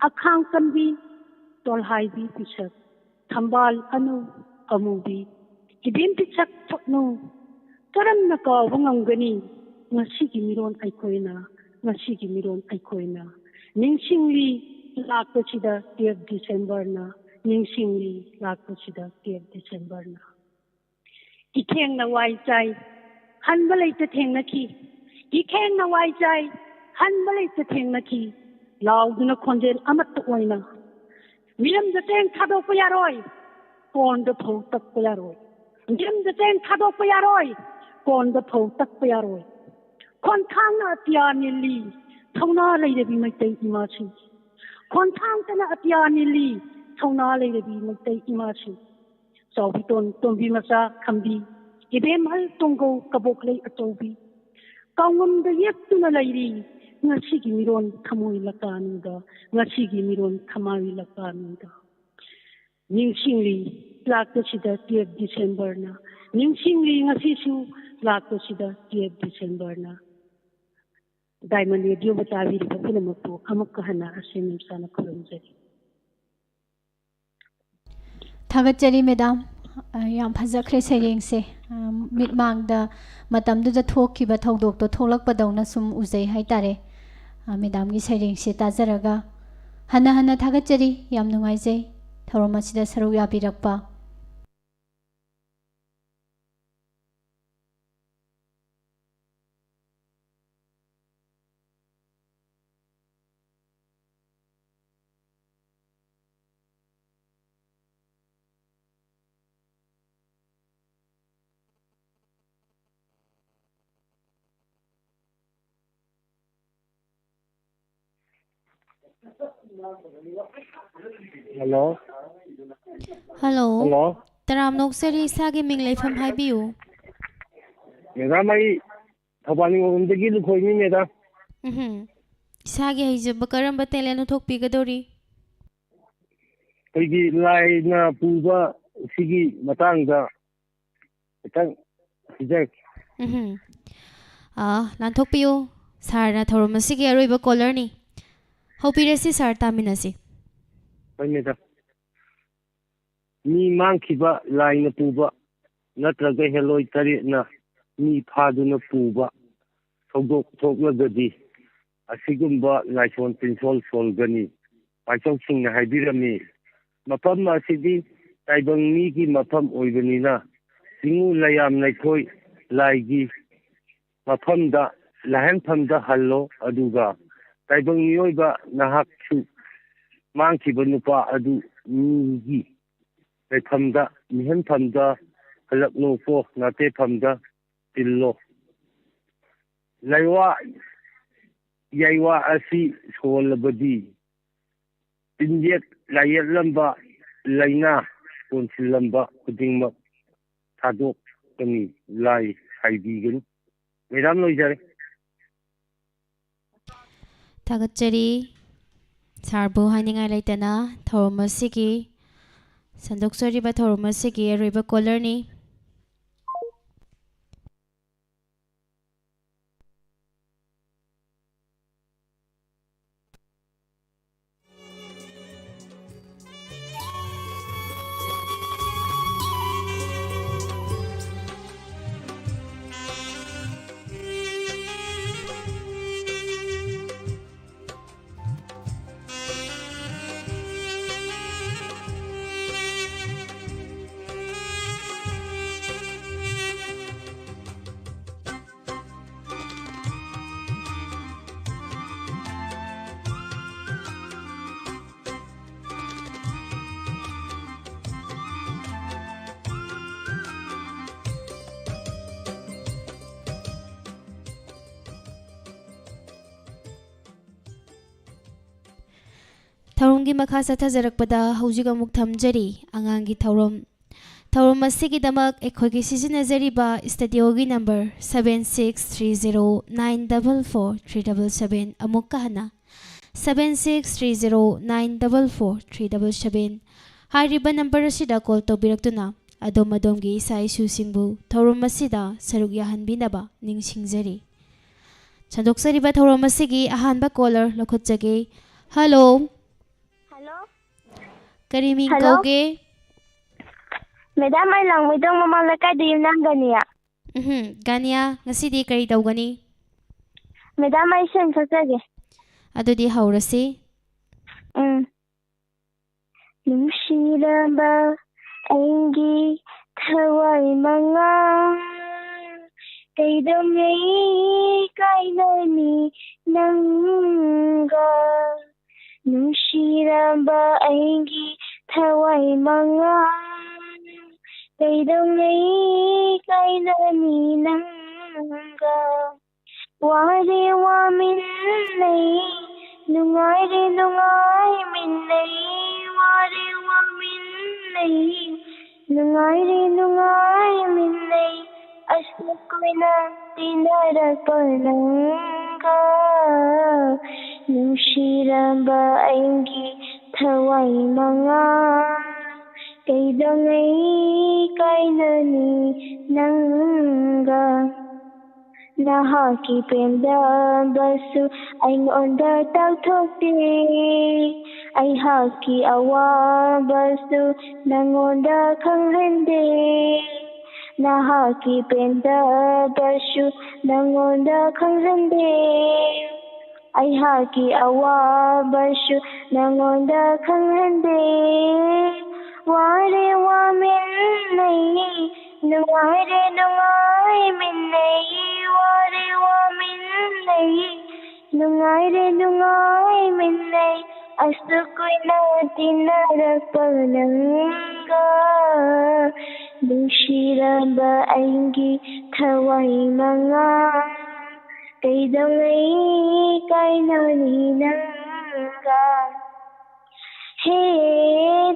Akang Kanbi, Tolhaibi Pisak, Tambal Anu, Amubi, Ibin Pisak Tokno, Karam Naka, Wangangani, Nasiki Miron Aikoina, Nasiki Miron Aikoina, Ningsingli, Lakachida, 3 December na, Ningsingli, Lakachida, 3 December na. Ikeng na Waijai, Hanbalay Tatenaki, Ikeng na Waijai, Hanbalay Tatenaki, Lauduna Kondel Amatoina. William the Ten Tado Payaroi, Pon the Potak Payaroi. William the Ten Tado Payaroi, Pon the Potak Payaroi. Contana Tiani Lee, Tona Lady Mate Imachi. Contana Tiani Lee, Tona Lady Mate Imachi. So we don't be Masa Kambi, Ibemal Tongo Kabokle Atobi. Kangum the Yetuna Lady. Ngasigi miron kamoi lakanuda, ngasigi miron kamari lakanuda. Ningsingli lakasida 3 December na, ningsingli ngasisu lakasida 3 December na. Diamond Radio batawi di papinamupo amakahana asin sana kulunjari. Thagachari madam, yam phajakre sayengse mitmangda matamduda thokkiba thodok to tholakpadawna sum uzai haitare. Madam gi sayring se tajaraga hana thagachari yam nungaijai thorom asida saru yabirakpa. Hello. Hello. Hello. Taram noksari sagi ming leifam haibiu. Madam, I Thabani Mundagi Lukoini, madam. Sagi haijaba karamba teleno thokpi gadori. Pigi Laina Puba Sigi Matanga. Hijak. Lanthokpiu. Sarna thorom asigi aroiba caller ni. Hopirasi sar taminasi. Madam. Mi Mankiba Laina Puba. Natraga Heloi Taritna. Mi Paduna Puba. Toglagadi. Asigumba Laishon Pinsol Solgani. Paisong Sing Haibirami. ꯃꯐꯝ ꯑꯁꯤꯗꯤ ꯇꯥꯏꯕꯪ ꯃꯤꯒꯤ ꯃꯐꯝ ꯑꯣꯏꯕꯅꯤꯅ ꯆꯤꯡꯎ ꯂꯩꯌꯥꯝ ꯂꯩꯈꯣꯏ ꯂꯥꯏꯒꯤ ꯃꯐꯝꯗ ꯂꯥꯏꯍꯟꯐꯝꯗ hello ꯑꯗꯨꯒ ꯇꯥꯏꯕꯪ ꯃꯤꯑꯣꯏꯕ ꯅꯍꯥꯛꯁꯨ ꯃꯥꯡꯈꯤꯕ ꯅꯨꯄꯥ ꯑꯗꯨ ꯃꯤꯒꯤ ꯂꯩꯐꯝꯗ ꯃꯤꯍꯟꯐꯝꯗ ꯍꯜꯂꯛꯂꯣꯀꯣ ꯅꯥꯇꯩꯐꯝꯗ ꯇꯤꯜꯂꯣ ꯂꯩꯋꯥ ꯌꯩꯋꯥ ꯑꯁꯤ ꯁꯣꯜꯂꯕꯗꯤ ꯇꯤꯟꯌꯦꯠ ꯂꯥꯏꯌꯦꯠꯂꯝꯕ ꯂꯩꯅꯥ ꯀꯣꯟꯁꯤꯜꯂꯝꯕ ꯈꯨꯗꯤꯡꯃꯛ ꯊꯥꯗꯣꯛꯀꯅꯤ ꯂꯥꯏ ꯍꯥꯏꯕꯤꯒꯅꯤ ꯃꯦꯗꯥꯝ ꯂꯣꯏꯖꯔꯦ ꯊꯥꯒꯠꯆꯔꯤ ꯁꯥꯔꯕꯨ ꯍꯥꯏꯅꯤꯡꯉꯥꯏ ꯂꯩꯇꯅ ꯊꯧꯔꯝ ꯑꯁꯤꯒꯤ ꯁꯟꯗꯣꯛꯆꯔꯤꯕ ꯊꯧꯔꯝ ꯑꯁꯤꯒꯤ ꯑꯔꯣꯏꯕ ꯀꯣꯂꯔꯅꯤ ꯊꯧꯔꯝꯒꯤ ꯃꯈꯥ ꯆꯠꯊꯖꯔꯛꯄꯗ ꯍꯧꯖꯤꯛ ꯑꯃꯨꯛ ꯊꯝꯖꯔꯤ ꯑꯉꯥꯡꯒꯤ ꯊꯧꯔꯝ ꯑꯁꯤꯒꯤꯗꯃꯛ ꯑꯩꯈꯣꯏꯒꯤ ꯁꯤꯖꯤꯟꯅꯖꯔꯤꯕ ꯁ꯭ꯇꯨꯗꯤꯑꯣꯒꯤ ꯅꯝꯕꯔ 7630944377 ꯑꯃꯨꯛꯀ ꯍꯟꯅ 7630944377 ꯍꯥꯏꯔꯤꯕ ꯅꯝꯕꯔ ꯑꯁꯤꯗ ꯀꯣꯜ ꯇꯧꯕꯤꯔꯛꯇꯨꯅ ꯑꯗꯣꯝꯒꯤ ꯏꯆꯥ ꯏꯁꯨꯁꯤꯡꯕꯨ ꯊꯧꯔꯝ ꯑꯁꯤꯗ ꯁꯔꯨꯛ ꯌꯥꯍꯟꯕꯤꯅꯕ ꯅꯤꯡꯁꯤꯡꯖꯔꯤ ꯁꯟꯗꯣꯛꯆꯔꯤꯕ ꯊꯧꯔꯝ ꯑꯁꯤꯒꯤ ꯑꯍꯥꯟꯕ ꯀꯣꯂꯔ ꯂꯧꯈꯠꯆꯒꯦ ꯍꯜꯂꯣ ꯀꯔꯤ ꯃꯤꯡ ꯀꯧꯒꯦ ꯃꯦꯗꯥꯝ ꯑꯩ ꯂꯥꯡꯃꯩꯗꯣꯡ ꯃꯃꯥꯡ ꯂꯩꯀꯥꯏꯗ ꯌꯨꯝꯅꯥꯝ ꯒꯅꯤꯌꯥ ꯒꯥꯅꯤꯌꯥ ꯉꯁꯤꯗꯤ ꯀꯔꯤ ꯇꯧꯒꯅꯤ ꯃꯦꯗꯥꯝ ꯑꯩ ꯏꯁꯩ ꯁꯛꯆꯒꯦ ꯑꯗꯨꯗꯤ ꯍꯧꯔꯁꯤ ꯅꯨꯡꯁꯤꯔꯕ ꯑꯩꯒꯤ ꯊꯋꯥꯏ ꯃꯉꯥꯜ ꯀꯩꯗꯧꯉꯩ ꯀꯥꯏꯅꯅꯤ ꯅꯪꯒ ꯅꯨꯡꯁꯤꯔꯕ ꯑꯩꯒꯤ ꯊꯋꯥꯏ ꯃꯉꯥꯜ ꯀꯩꯗꯧꯉꯩ ꯀꯥꯏꯅꯅꯤ ꯅꯪꯒ ꯋꯥꯔꯦ ꯋꯥꯃꯤꯟꯅꯩ ꯅꯨꯡꯉꯥꯏꯔꯦ ꯅꯨꯡꯉꯥꯏꯃꯤꯟꯅꯩ ꯋꯥꯔꯦ ꯋꯥꯃꯤꯟꯅꯩ ꯅꯨꯡꯉꯥꯏꯔꯦ ꯅꯨꯡꯉꯥꯏꯃꯤꯟꯅꯩ ꯑꯁꯨꯛ ꯀꯨꯏꯅ ꯇꯤꯟꯅꯔꯛꯄ ꯅꯪꯒ ꯅꯨꯡꯁꯤꯔꯕ ꯑꯩꯒꯤ ꯊꯋꯥꯏ ꯃꯉꯥꯜ ꯀꯩꯗꯧꯉꯩ ꯀꯥꯏꯅꯅꯤ ꯅꯪꯒ ꯅꯍꯥꯛꯀꯤ ꯄꯦꯟꯗꯕꯁꯨ ꯑꯩꯉꯣꯟꯗ ꯇꯥꯛꯊꯣꯛꯇꯦ ꯑꯩꯍꯥꯛꯀꯤ ꯑꯋꯥꯕꯁꯨ ꯅꯪꯉꯣꯟꯗ ꯈꯪꯍꯟꯗꯦ ꯅꯍꯥꯛꯀꯤ ꯄꯦꯟꯗꯕꯁꯨ ꯅꯪꯉꯣꯟꯗ ꯈꯪꯍꯟꯗꯦ ꯑꯩꯍꯥꯛꯀꯤ ꯑꯋꯥꯕꯁꯨ ꯅꯪꯉꯣꯟꯗ ꯈꯪꯍꯟꯗꯦ ꯋꯥꯔꯦ ꯋꯥꯃꯤꯟꯅꯩ ꯅꯨꯡꯉꯥꯏꯔꯦ ꯅꯨꯡꯉꯥꯏꯃꯤꯟꯅꯩ ꯋꯥꯔꯦ ꯋꯥꯃꯤꯟꯅꯩ ꯅꯨꯡꯉꯥꯏꯔꯦ ꯅꯨꯡꯉꯥꯏꯃꯤꯟꯅꯩ ꯑꯁꯨꯛ ꯀꯨꯏꯅ ꯇꯤꯟꯅꯔꯛꯄ ꯅꯪꯒ ꯅꯨꯡꯁꯤꯔꯕ ꯑꯩꯒꯤ ꯊꯋꯥꯏ ꯃꯉꯥꯜ ꯀꯩꯗꯧꯉꯩ ꯀꯥꯏꯅꯅꯤ ꯅꯪꯒ ꯍꯦ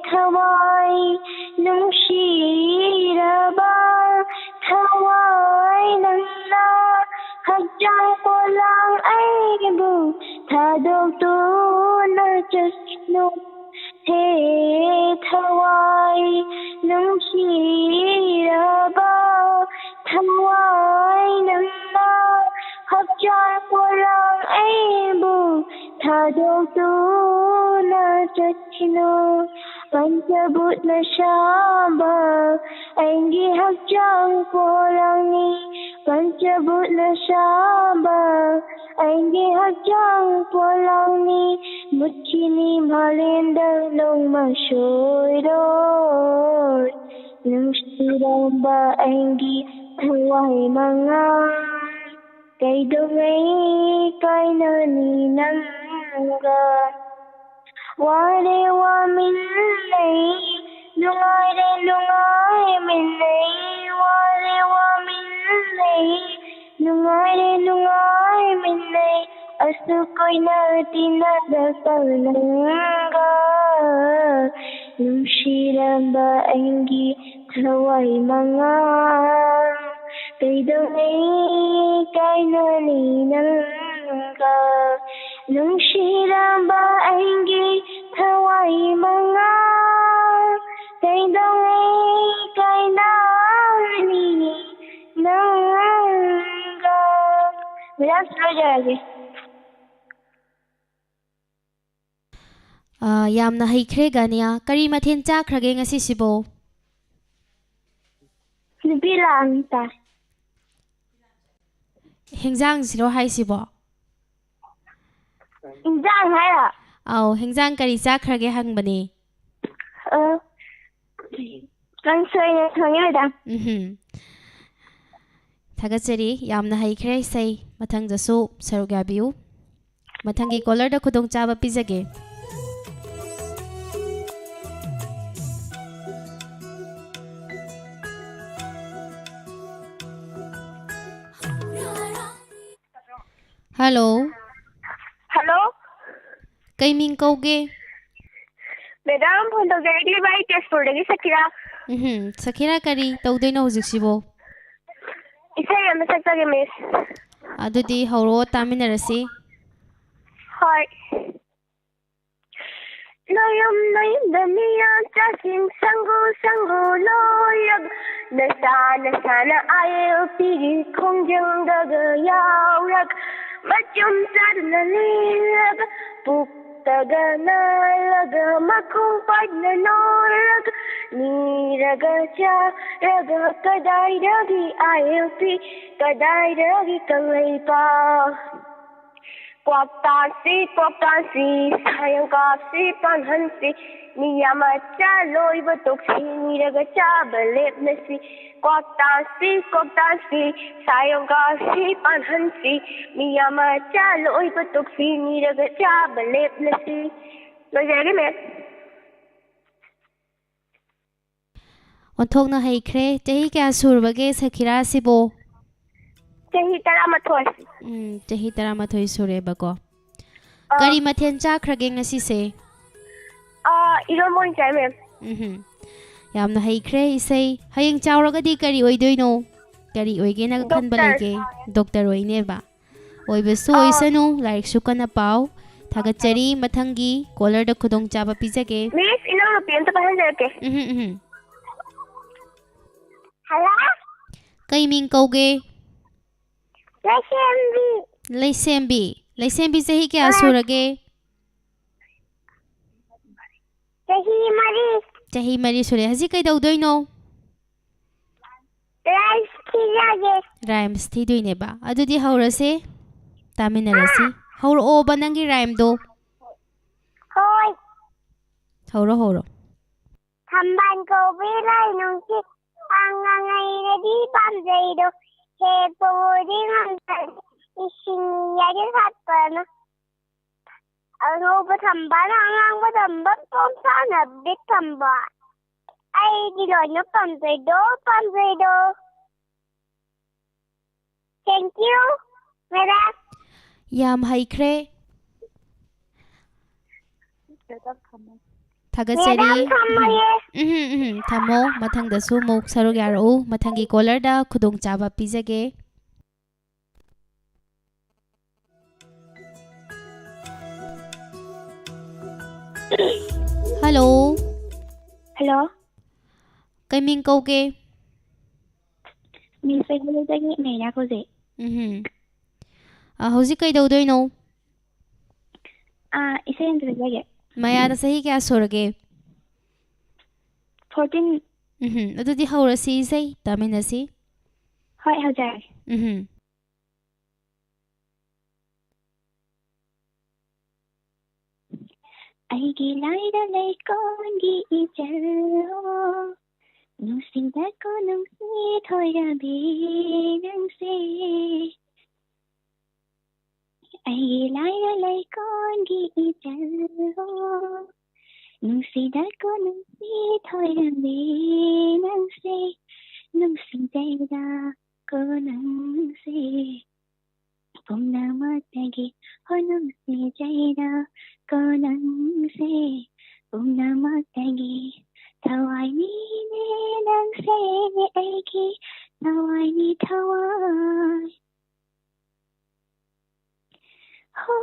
ꯊꯋꯥꯏ ꯅꯨꯡꯁꯤꯔꯕ ꯊꯋꯥꯏ ꯅꯪꯅ ꯍꯛꯆꯥꯡ ꯄꯣꯂꯥꯡ ꯑꯩꯕꯨ ꯊꯥꯗꯣꯛꯇꯨꯅ ꯆꯠꯈꯤꯅꯨ ꯍꯦ ꯊꯋꯥꯏ ꯅꯨꯡꯁꯤꯔꯕ ꯊꯋꯥꯏ ꯅꯪꯅ hapjar porang aibu thadoktu na chachino panchabut na shamba aingi hapjang porang ni पंचभूतन शाबा आएंगे हजाम पोलावनी मुच्छिनी मालेंद लोमा शोरो नंगशिरंबा आएंगी हुआई मंगा कैदोंगई काइननी नंगा वारे वामिल्लई नुंगारे नुंगाए मिल्लई वारे वामिल्लई नुंगारे नुंगाए मिल्लई असु कोइना तिना दसलंगा नुंशिरंबा आएंगी थवाई मंगा कैदोंगई काइननी नंगा नुंशिरंबा आएंगी थवाई मंगा कैदोंगई काइननी नंगा मेरा स्लो जाएगी यामना हैख्रे गानिया करी मथेन चाख्रगे ngasi sibo nupi lang ta hengjang siro hai sibo injang hai la aw hengjang kari chakrage hangbani kan soy ne thongi da thagachari yamna हैख्रे sai mathang jasu sarugya biu mathangi collar da khudong chaba pijage Hello. Hello. Kay ming kauge. Madam phone to directly by test for dagi Sakira. Sakira kari tawdoi na hujik sibo. Isay am sakta ge miss. Adudi hawro taminarasi. Hi. Noyam daniya chasing sangu loyag nasana aye piri khongjang daga yaurag Macam sana lilag Puktaga nalaga Makong padna norag Niraga cha Raga kadai ragi ILP Kadai ragi kalay pa Kwak tansi Sayang kasi panhansi Niyama cha loy batok si Niraga cha balip na si Kwak tansi Sayang kasi panhansi Niyama cha loy batok si Niraga cha balip na si Lojari me Onthok na हैख्रे chahi kya surbage Sakira sibo Chahi 13 chahi 13 sure bako Kari mathen chakrage ngasi se Iromoy chai ma'am Yamna हैख्रे isai hayeng chawragadi kari oidoino kari oige na khanba lege doctor oine ba oibesu oisanu like sukana pau thagachari mathangi collar da khudong chaba pijage Miss ino pian ta pahan jake Hala Kay ming kauge Laisembi Laisembi chahi kya surage Chahi mari sure haji kai dawdoino Rhymes thi doine ba adudi haurase taminarasi hauro o banangi rhyme do Hoy hauro Thamban ko bilai nung chi angangai na di pamjay do he podi ngang ising yari hatpana ano ba thamban angang ba thamban pom sana big thamba ai di lo no pamjay do Thank you Madam Yam haikre Thagachari Thamo mathang da su muk sarug yaru mathangi collar da khudong chaba pijage Hello Kay ming kauge Miss Fegulu tagi me na ko je Hauji kai dawdoino Ise entre lage Maya da sahi kya surage 14 adudi haurasi sai taminasi Hoi hajai ꯑꯩꯒꯤ ꯂꯥꯏꯗ ꯂꯩꯀꯣꯟꯒꯤ ꯏꯆꯜ ꯅꯨꯡꯁꯤꯕꯀꯣ ꯅꯨꯡꯁꯤ ꯊꯣꯏꯔꯕꯤ ꯅꯪꯁꯦ ꯑꯩꯒꯤ ꯂꯥꯏꯗ ꯂꯩꯀꯣꯟꯒꯤ ꯏꯆꯜ ꯅꯨꯡꯁꯤꯗꯀꯣ ꯅꯨꯡꯁꯤ ꯊꯣꯏꯔꯕꯤ ꯅꯪꯁꯦ ꯅꯨꯡꯁꯤꯖꯩꯗꯀꯣ ꯅꯪꯁꯦ ꯄꯨꯝꯅꯃꯛꯇꯒꯤ ꯅꯨꯡꯁꯤꯖꯩꯗꯀꯣ ꯅꯪꯁꯦ ꯄꯨꯝꯅꯃꯛꯇꯒꯤ ꯊꯋꯥꯏꯅꯤꯅꯦ ꯅꯪꯁꯦ ꯑꯩꯒꯤ ꯊꯋꯥꯏꯅꯤ ꯊꯋꯥꯏ ho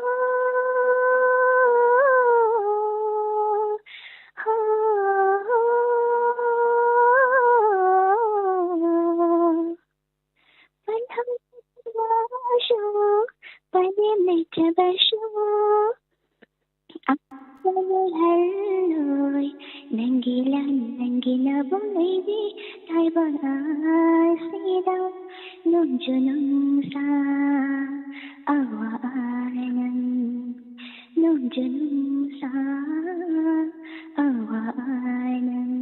ho Panhammashu Panimnitabashu Apalhaloi Nangila Bolevi Taibasida Nunjunumsa Awanan Nunjunumsa Awanan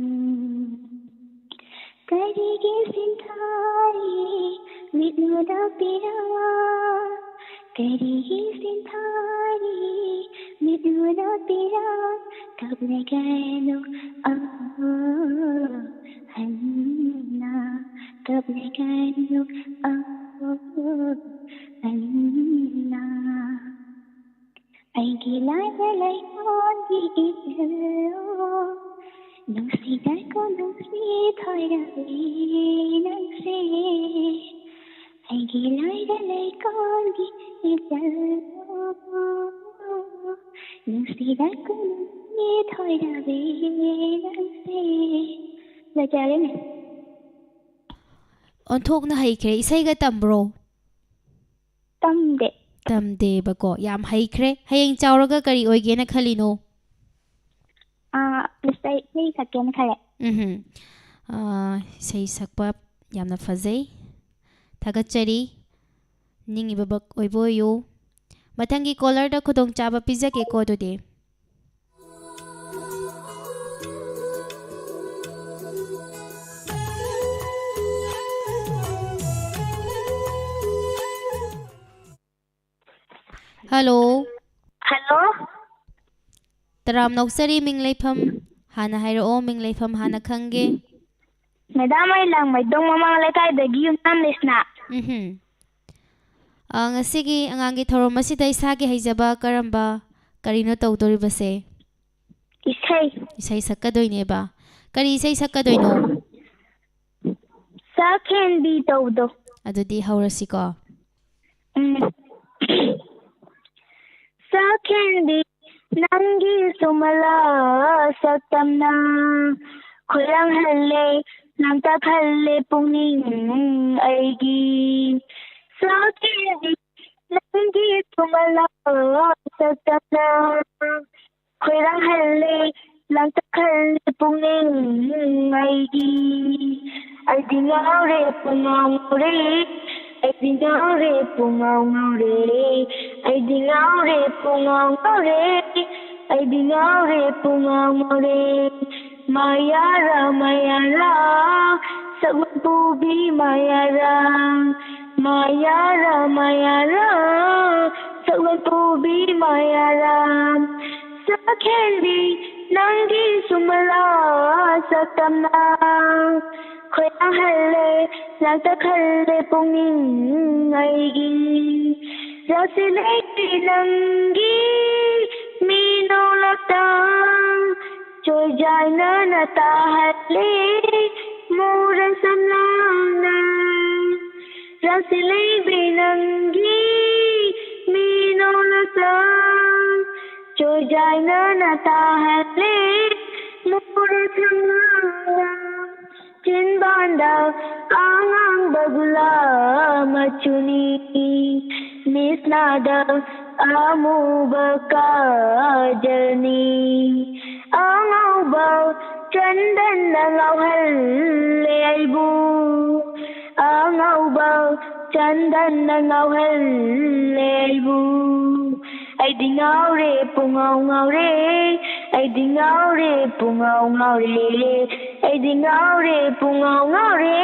Karigi Sintari Vidnuda Pirawa Karigi Sintari Vidnuda Pirawa Kablegano Hanna Kablegano Hanna Aigi Lada Laikongi Ijalo Nungsidako nungsi thoirabi nangse Aigi Lada Laikongi Ijalo Nungsidako nungsi thoirabi nangse Lajare ꯑꯣꯟꯊꯣꯛꯅ ꯍꯩꯈ꯭ꯔꯦ ꯏꯁꯩꯒ ꯇꯝꯕ꯭ꯔꯣ Tamde ꯇꯝꯗꯦꯕꯀꯣ ꯌꯥꯝ ꯍꯩꯈ꯭ꯔꯦ ꯍꯌꯦꯡ ꯆꯥꯎꯔꯒ ꯀꯔꯤ ꯑꯣꯏꯒꯦꯅ ꯈꯜꯂꯤꯅꯣ Isai saken khale ꯏꯁꯩ ꯁꯛꯄ ꯌꯥꯝꯅ ꯐꯖꯩ ꯊꯥꯒꯠꯆꯔꯤ ꯅꯤꯡꯉꯤꯕ ꯑꯣꯏꯕ ꯑꯣꯏꯌꯨ ꯃꯊꯪꯒꯤ ꯀꯣꯂꯔꯗ ꯈꯨꯗꯣꯡꯆꯥꯕ ꯄꯤꯖꯒꯦꯀꯣ ꯑꯗꯨꯗꯤ Hello. Hello Taram Noksari Ming Leifam Hana Hairo Ming Leifam Hana Kange Madam ay lang may dong mamang lekay dagi yung namlis na Ngasigi ang angi thorom asida isagi haijaba karamba karino tawdoribase Isay sakkadoineba Kari isay sakkadoino Sa candy tawdo Adudi haurasiko Sa candy Nangi sumala sa tamna Kulang hale Nang takhale pungning aigi Sa candy Nangi sumala sa tamna Kulang hale Nang takhale pungning aigi Ay di ngaure pungaure Ay di ngaure pungaure Ay di ngaure pungaure Ay di ngaure pungaure Mayara mayara Sagun pubi mayara Mayara mayara Sagun pubi mayara Sa candy Nangi sumala sa tamna Khoya halle Langta khalle punging aigi Rasileti nangi Mino latang Choy jai na nata halle Mura samlana Rasileti nangi Mino latang Choy jai na nata halle Mura samlana Chinbanda Angang bagula machuni Nisnada Amu bakajani Angang bag ꯆꯟꯗꯟꯅ ꯉꯥꯎꯍꯜꯂꯦ ꯑꯩꯕꯨ ꯑꯉꯧꯕ ꯆꯟꯗꯟꯅ ꯉꯥꯎꯍꯜꯂꯦ ꯑꯩꯕꯨ ꯑꯩꯗꯤ ꯉꯥꯎꯔꯦ ꯄꯨꯡꯉꯥꯎ ꯉꯥꯎꯔꯦ ꯑꯩꯗꯤ ꯉꯥꯎꯔꯦ ꯄꯨꯡꯉꯥꯎ ꯉꯥꯎꯔꯦ ꯑꯩꯗꯤ ꯉꯥꯎꯔꯦ ꯄꯨꯡꯉꯥꯎ ꯉꯥꯎꯔꯦ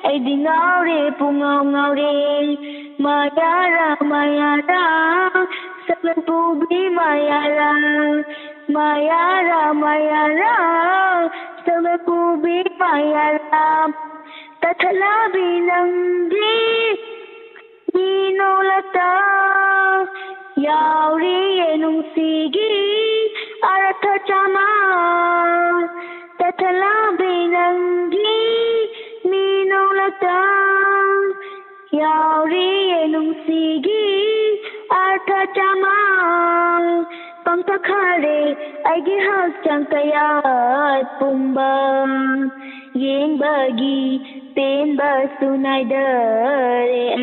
ꯑꯩꯗꯤ ꯉꯥꯎꯔꯦ ꯄꯨꯡꯉꯥꯎ ꯉꯥꯎꯔꯦ 마야라 마야라 썩은 부비 마야라 마야라 마야라 썩은 부비 마야라 따탈라비 낭비 니노라타 야우리의 농시기 아라타자마 따탈라비 낭비 니노라타 야우리의 농시기 아타자마 빵탁하래 아이기 학장 까야 뿜바 옌바기 뗀바 수나이더레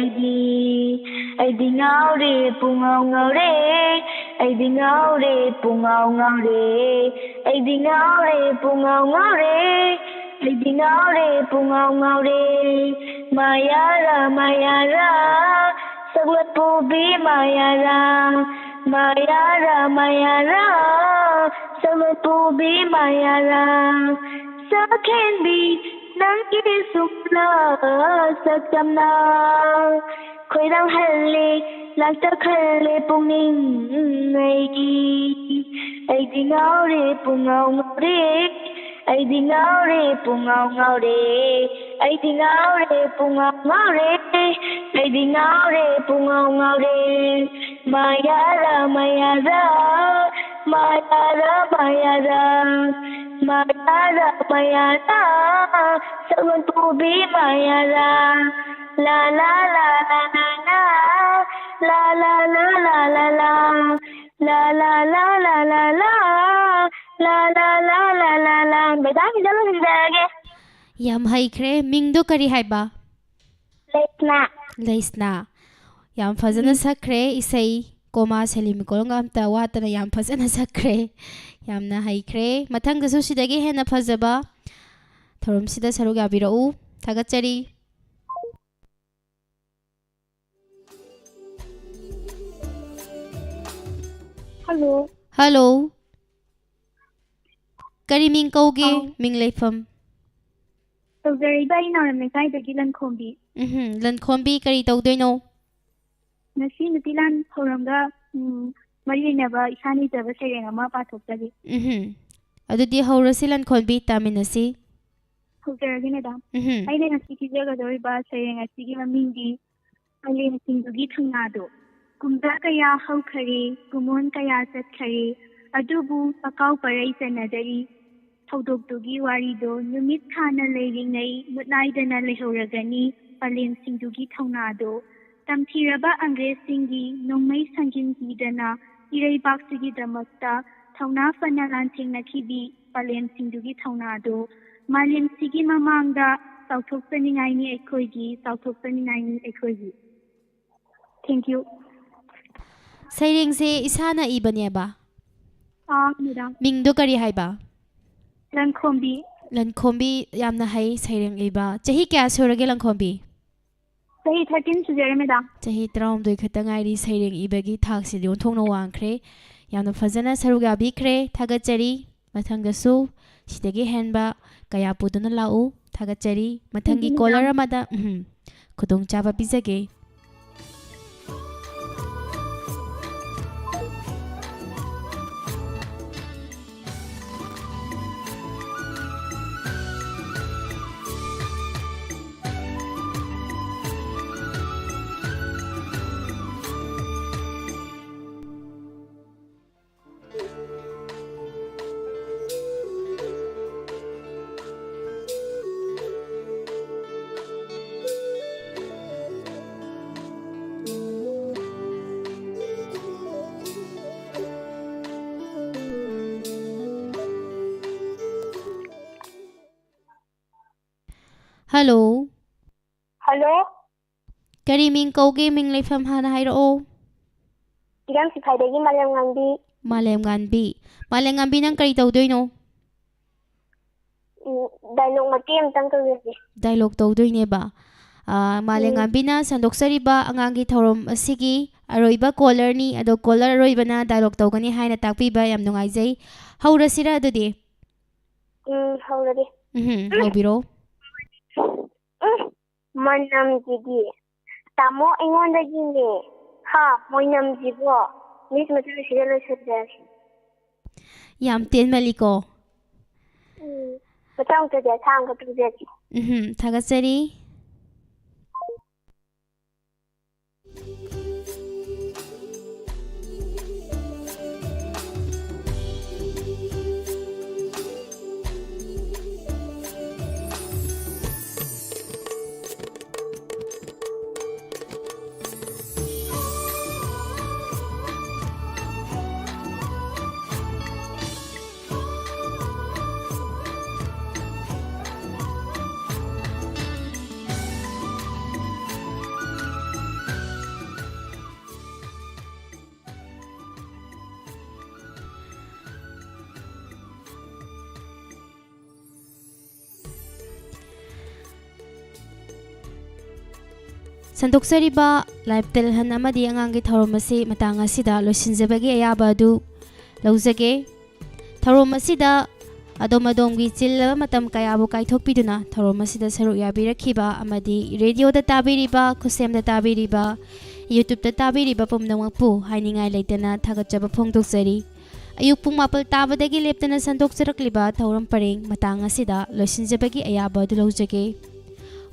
아이디 ꯉꯥꯎꯔꯦ ꯄꯨꯡꯉꯥꯎ ꯉꯥꯎꯔꯦ 아이디 ꯉꯥꯎꯔꯦ ꯄꯨꯡꯉꯥꯎ ꯉꯥꯎꯔꯦ 아이디 ꯉꯥꯎꯔꯦ ꯄꯨꯡꯉꯥꯎ ꯉꯥꯎꯔꯦ 아이디 ꯉꯥꯎꯔꯦ ꯄꯨꯡꯉꯥꯎ ꯉꯥꯎꯔꯦ 마야라 마야라 썩은 부비 마야라 마야라 마야라 썩은 부비 마야라 서캔비 낭기 숙라 썩담나 쾌랑할래 락딱할래 뽕닝 아이디 ꯉꯥꯎꯔꯦ ꯄꯨꯡꯉꯥꯎ ꯉꯥꯎꯔꯦ 아이디 ꯉꯥꯎꯔꯦ ꯄꯨꯡꯉꯥꯎ ꯉꯥꯎꯔꯦ 아이디 ꯉꯥꯎꯔꯦ ꯄꯨꯡꯉꯥꯎ ꯉꯥꯎꯔꯦ 아이디 ꯉꯥꯎꯔꯦ ꯄꯨꯡꯉꯥꯎ ꯉꯥꯎꯔꯦ 마야라 마야라 마야라 마야라 마야라 마야라 썩은 부비 마야라 라라라라라라 라라라라라라 라라라라라라 라라라라라라 매담이 잘라준다게 Yam haikre mingdo kari haiba 레스나 leisna yam fazana sakre isai koma selim kolonga amta watana yam fazana sakre yamna haikre mathang da susidagi hena fazaba thorum sida sarug abirau thagachari Hello hello kari ming kauge ming leifam ꯇꯧꯖꯔꯛꯏꯕ ꯑꯩꯅ ꯂꯩꯀꯥꯏꯗꯒꯤ ꯂꯟꯈꯣꯝꯕꯤ lan khombi kari tawdoino ꯉꯁꯤ ꯅꯨꯄꯤꯂꯥꯟ ꯊꯧꯔꯝꯒ ꯃꯔꯤ ꯂꯩꯅꯕ ꯏꯁꯥ ꯅꯤꯖꯕ ꯁꯩꯔꯦꯡ ꯑꯃ ꯄꯥꯊꯣꯛꯆꯒꯦ adudi haurasi lan khombi taminasi ꯍꯧꯖꯔꯒꯦ ꯃꯦꯗꯥꯝ ꯑꯩꯅ ꯉꯁꯤ ꯄꯤꯖꯒꯗꯧꯔꯤꯕ ꯁꯩꯔꯦꯡ ꯑꯁꯤꯒꯤ ꯃꯃꯤꯡꯗꯤ ꯄꯂꯦꯝꯁꯤꯡꯗꯨꯒꯤ ꯊꯧꯅꯥꯗꯣ ꯀꯨꯝꯖꯥ ꯀꯌꯥ ꯍꯧꯈꯔꯦ ꯀꯨꯃꯣꯟ ꯀꯌꯥ ꯆꯠꯈꯔꯦ ꯑꯗꯨꯕꯨ ꯑꯀꯥꯎ ꯄꯔꯩ ꯆꯟꯅꯗꯔꯤ ꯊꯧꯗꯣꯛꯇꯨꯒꯤ ꯋꯥꯔꯤꯗꯣ ꯅꯨꯃꯤꯠ ꯊꯥꯅ ꯂꯩꯔꯤꯉꯩ ꯃꯨꯠꯅꯥꯏꯗꯅ ꯂꯩꯍꯧꯔꯒꯅꯤ ꯄꯂꯦꯝꯁꯤꯡꯗꯨꯒꯤ ꯊꯧꯅꯥꯗꯣ ꯇꯝꯊꯤꯔꯕ ꯑꯪꯒ꯭ꯔꯦꯖꯁꯤꯡꯒꯤ ꯅꯣꯡꯃꯩ ꯁꯪꯖꯤꯟꯕꯤꯗꯅ ꯏꯔꯩꯕꯥꯛꯁꯤꯒꯤꯗꯃꯛꯇ ꯊꯧꯅꯥ ꯐꯅ ꯂꯥꯟꯊꯦꯡꯅꯈꯤꯕꯤ ꯄꯂꯦꯝꯁꯤꯡꯗꯨꯒꯤ ꯊꯧꯅꯥꯗꯣ ꯃꯥꯂꯦꯝꯁꯤꯒꯤ ꯃꯃꯥꯡꯗ ꯆꯥꯎꯊꯣꯛꯆꯅꯤꯡꯉꯥꯏꯅꯤ ꯑꯩꯈꯣꯏꯒꯤ thank you sairengse isana ibaneba madam mingdo kari haiba ꯂꯟꯈꯣꯝꯕꯤ lankhombi yamna hai saireng iba chahi kya surage lankhombi ꯆꯍꯤ 13 ꯁꯨꯖꯔꯦ madam chahi 13 khata ngairi saireng ibagi thak si yon thongna wangkhre yamna fazana saruga bikre thagachari mathangasu sidagi henba kaya puduna lau thagachari mathangi collar amada khudong chaba bizage hello Hello kari ming kauge ming leifam hana hairo 이랑 시파이데기 말량강비 malem ganbi nang kari tawdoino dialogue ꯃꯇꯦꯛ ꯑꯃꯇꯪ ꯇꯧꯖꯒꯦ. Dialogue ꯇꯧꯗꯣꯏꯅꯦꯕ. ꯃꯥꯂꯦꯝꯉꯥꯟꯕꯤꯅ ꯁꯟꯗꯣꯛꯆꯔꯤꯕ ꯑꯉꯥꯡꯒꯤ ꯊꯧꯔꯝ ꯑꯁꯤꯒꯤ ꯑꯔꯣꯏꯕ ꯀꯣꯂꯔꯅꯤ. ꯑꯗꯣ colour ꯑꯔꯣꯏꯕꯅ dialogue ꯇꯧꯒꯅꯤ ꯍꯥꯏꯅ ꯇꯥꯛꯄꯤꯕ ꯌꯥꯝ ꯅꯨꯡꯉꯥꯏꯖꯩ. ꯍꯧꯔꯁꯤꯔ ꯑꯗꯨꯗꯤ? ꯍꯧꯔꯒꯦ. ꯍꯧꯕꯤꯔꯣ. ꯃꯅꯝꯁꯤꯗꯤ ꯇꯥꯃꯣ ꯑꯩꯉꯣꯟꯗꯒꯤꯅꯦ. ꯃꯣꯏꯅꯝꯁꯤꯕꯣ. ꯃꯤꯁ ꯃꯆꯥꯁꯤꯗ ꯂꯣꯏꯁꯤꯟꯖꯔꯒꯦ. ꯌꯥꯝ ꯇꯦꯟꯃꯜꯂꯤꯀꯣ. ꯃꯊꯪꯗꯗꯤ ꯑꯁꯥꯡꯕ ꯇꯧꯖꯒꯦ. ꯊꯥꯒꯠꯆꯔꯤ. ꯁꯟꯗꯣꯛꯆꯔꯤꯕ ꯂꯥꯏꯞ ꯇꯦꯜꯍꯟ ꯑꯃꯗꯤ ꯑꯉꯥꯡꯒꯤ ꯊꯧꯔꯝ ꯑꯁꯤ ꯃꯇꯥꯡ ꯑꯁꯤꯗ ꯂꯣꯏꯁꯤꯟꯖꯕꯒꯤ ꯑꯌꯥꯕ ꯑꯗꯨ ꯂꯧꯖꯒꯦ. ꯊꯧꯔꯝ ꯑꯁꯤꯗ ꯑꯗꯣꯝꯒꯤ ꯆꯤꯜꯂꯕ ꯃꯇꯝ ꯀꯌꯥꯕꯨ ꯀꯥꯏꯊꯣꯛꯄꯤꯗꯨꯅ ꯊꯧꯔꯝ ꯑꯁꯤꯗ ꯁꯔꯨꯛ ꯌꯥꯕꯤꯔꯛꯈꯤꯕ ꯑꯃꯗꯤ ꯔꯦꯗꯤꯑꯣꯗ ꯇꯥꯕꯤꯔꯤꯕ, ꯈꯨꯠꯁꯦꯝꯗ ꯇꯥꯕꯤꯔꯤꯕ, ꯌꯨꯇ꯭ꯌꯨꯕꯇ ꯇꯥꯕꯤꯔꯤꯕ ꯄꯨꯝꯅꯃꯛꯄꯨ ꯍꯥꯏꯅꯤꯡꯉꯥꯏ ꯂꯩꯇꯅ ꯊꯥꯒꯠꯆꯕ ꯐꯣꯡꯗꯣꯛꯆꯔꯤ. ꯑꯌꯨꯛ ꯄꯨꯡ 4 ꯇꯥꯕꯗꯒꯤ ꯂꯦꯞꯇꯅ ꯁꯟꯗꯣꯛꯆꯔꯛꯂꯤꯕ ꯊꯧꯔꯝ ꯄꯔꯦꯡ ꯃꯇꯥꯡ ꯑꯁꯤꯗ ꯂꯣꯏꯁꯤꯟꯖꯕꯒꯤ ꯑꯌꯥꯕ ꯑꯗꯨ ꯂꯧꯖꯒꯦ.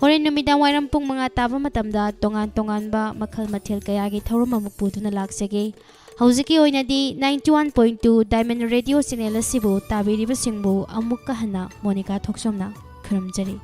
ꯍꯣꯔꯦꯟ ꯅꯨꯃꯤꯗꯥꯡ ꯋꯥꯏꯔꯝ ꯄꯨꯡ 5 ꯇꯥꯕ ꯃꯇꯝꯗ ꯇꯣꯉꯥꯟꯕ ꯃꯈꯜ ꯃꯊꯦꯜ ꯀꯌꯥꯒꯤ ꯊꯧꯔꯝ ꯑꯃꯨꯛ ꯄꯨꯗꯨꯅ ꯂꯥꯛꯆꯒꯦ. ꯍꯧꯖꯤꯛꯀꯤ ꯑꯣꯏꯅꯗꯤ 91.2 ꯗꯥꯏꯃꯟ ꯔꯦꯗꯤꯑꯣ ꯆꯦꯅꯦꯜ ꯑꯁꯤꯕꯨ ꯇꯥꯕꯤꯔꯤꯕꯁꯤꯡꯕꯨ ꯑꯃꯨꯛꯀ ꯍꯟꯅ ꯃꯣꯅꯤꯀꯥ ꯊꯣꯛꯆꯣꯝꯅ ꯈꯨꯔꯨꯝꯖꯔꯤ.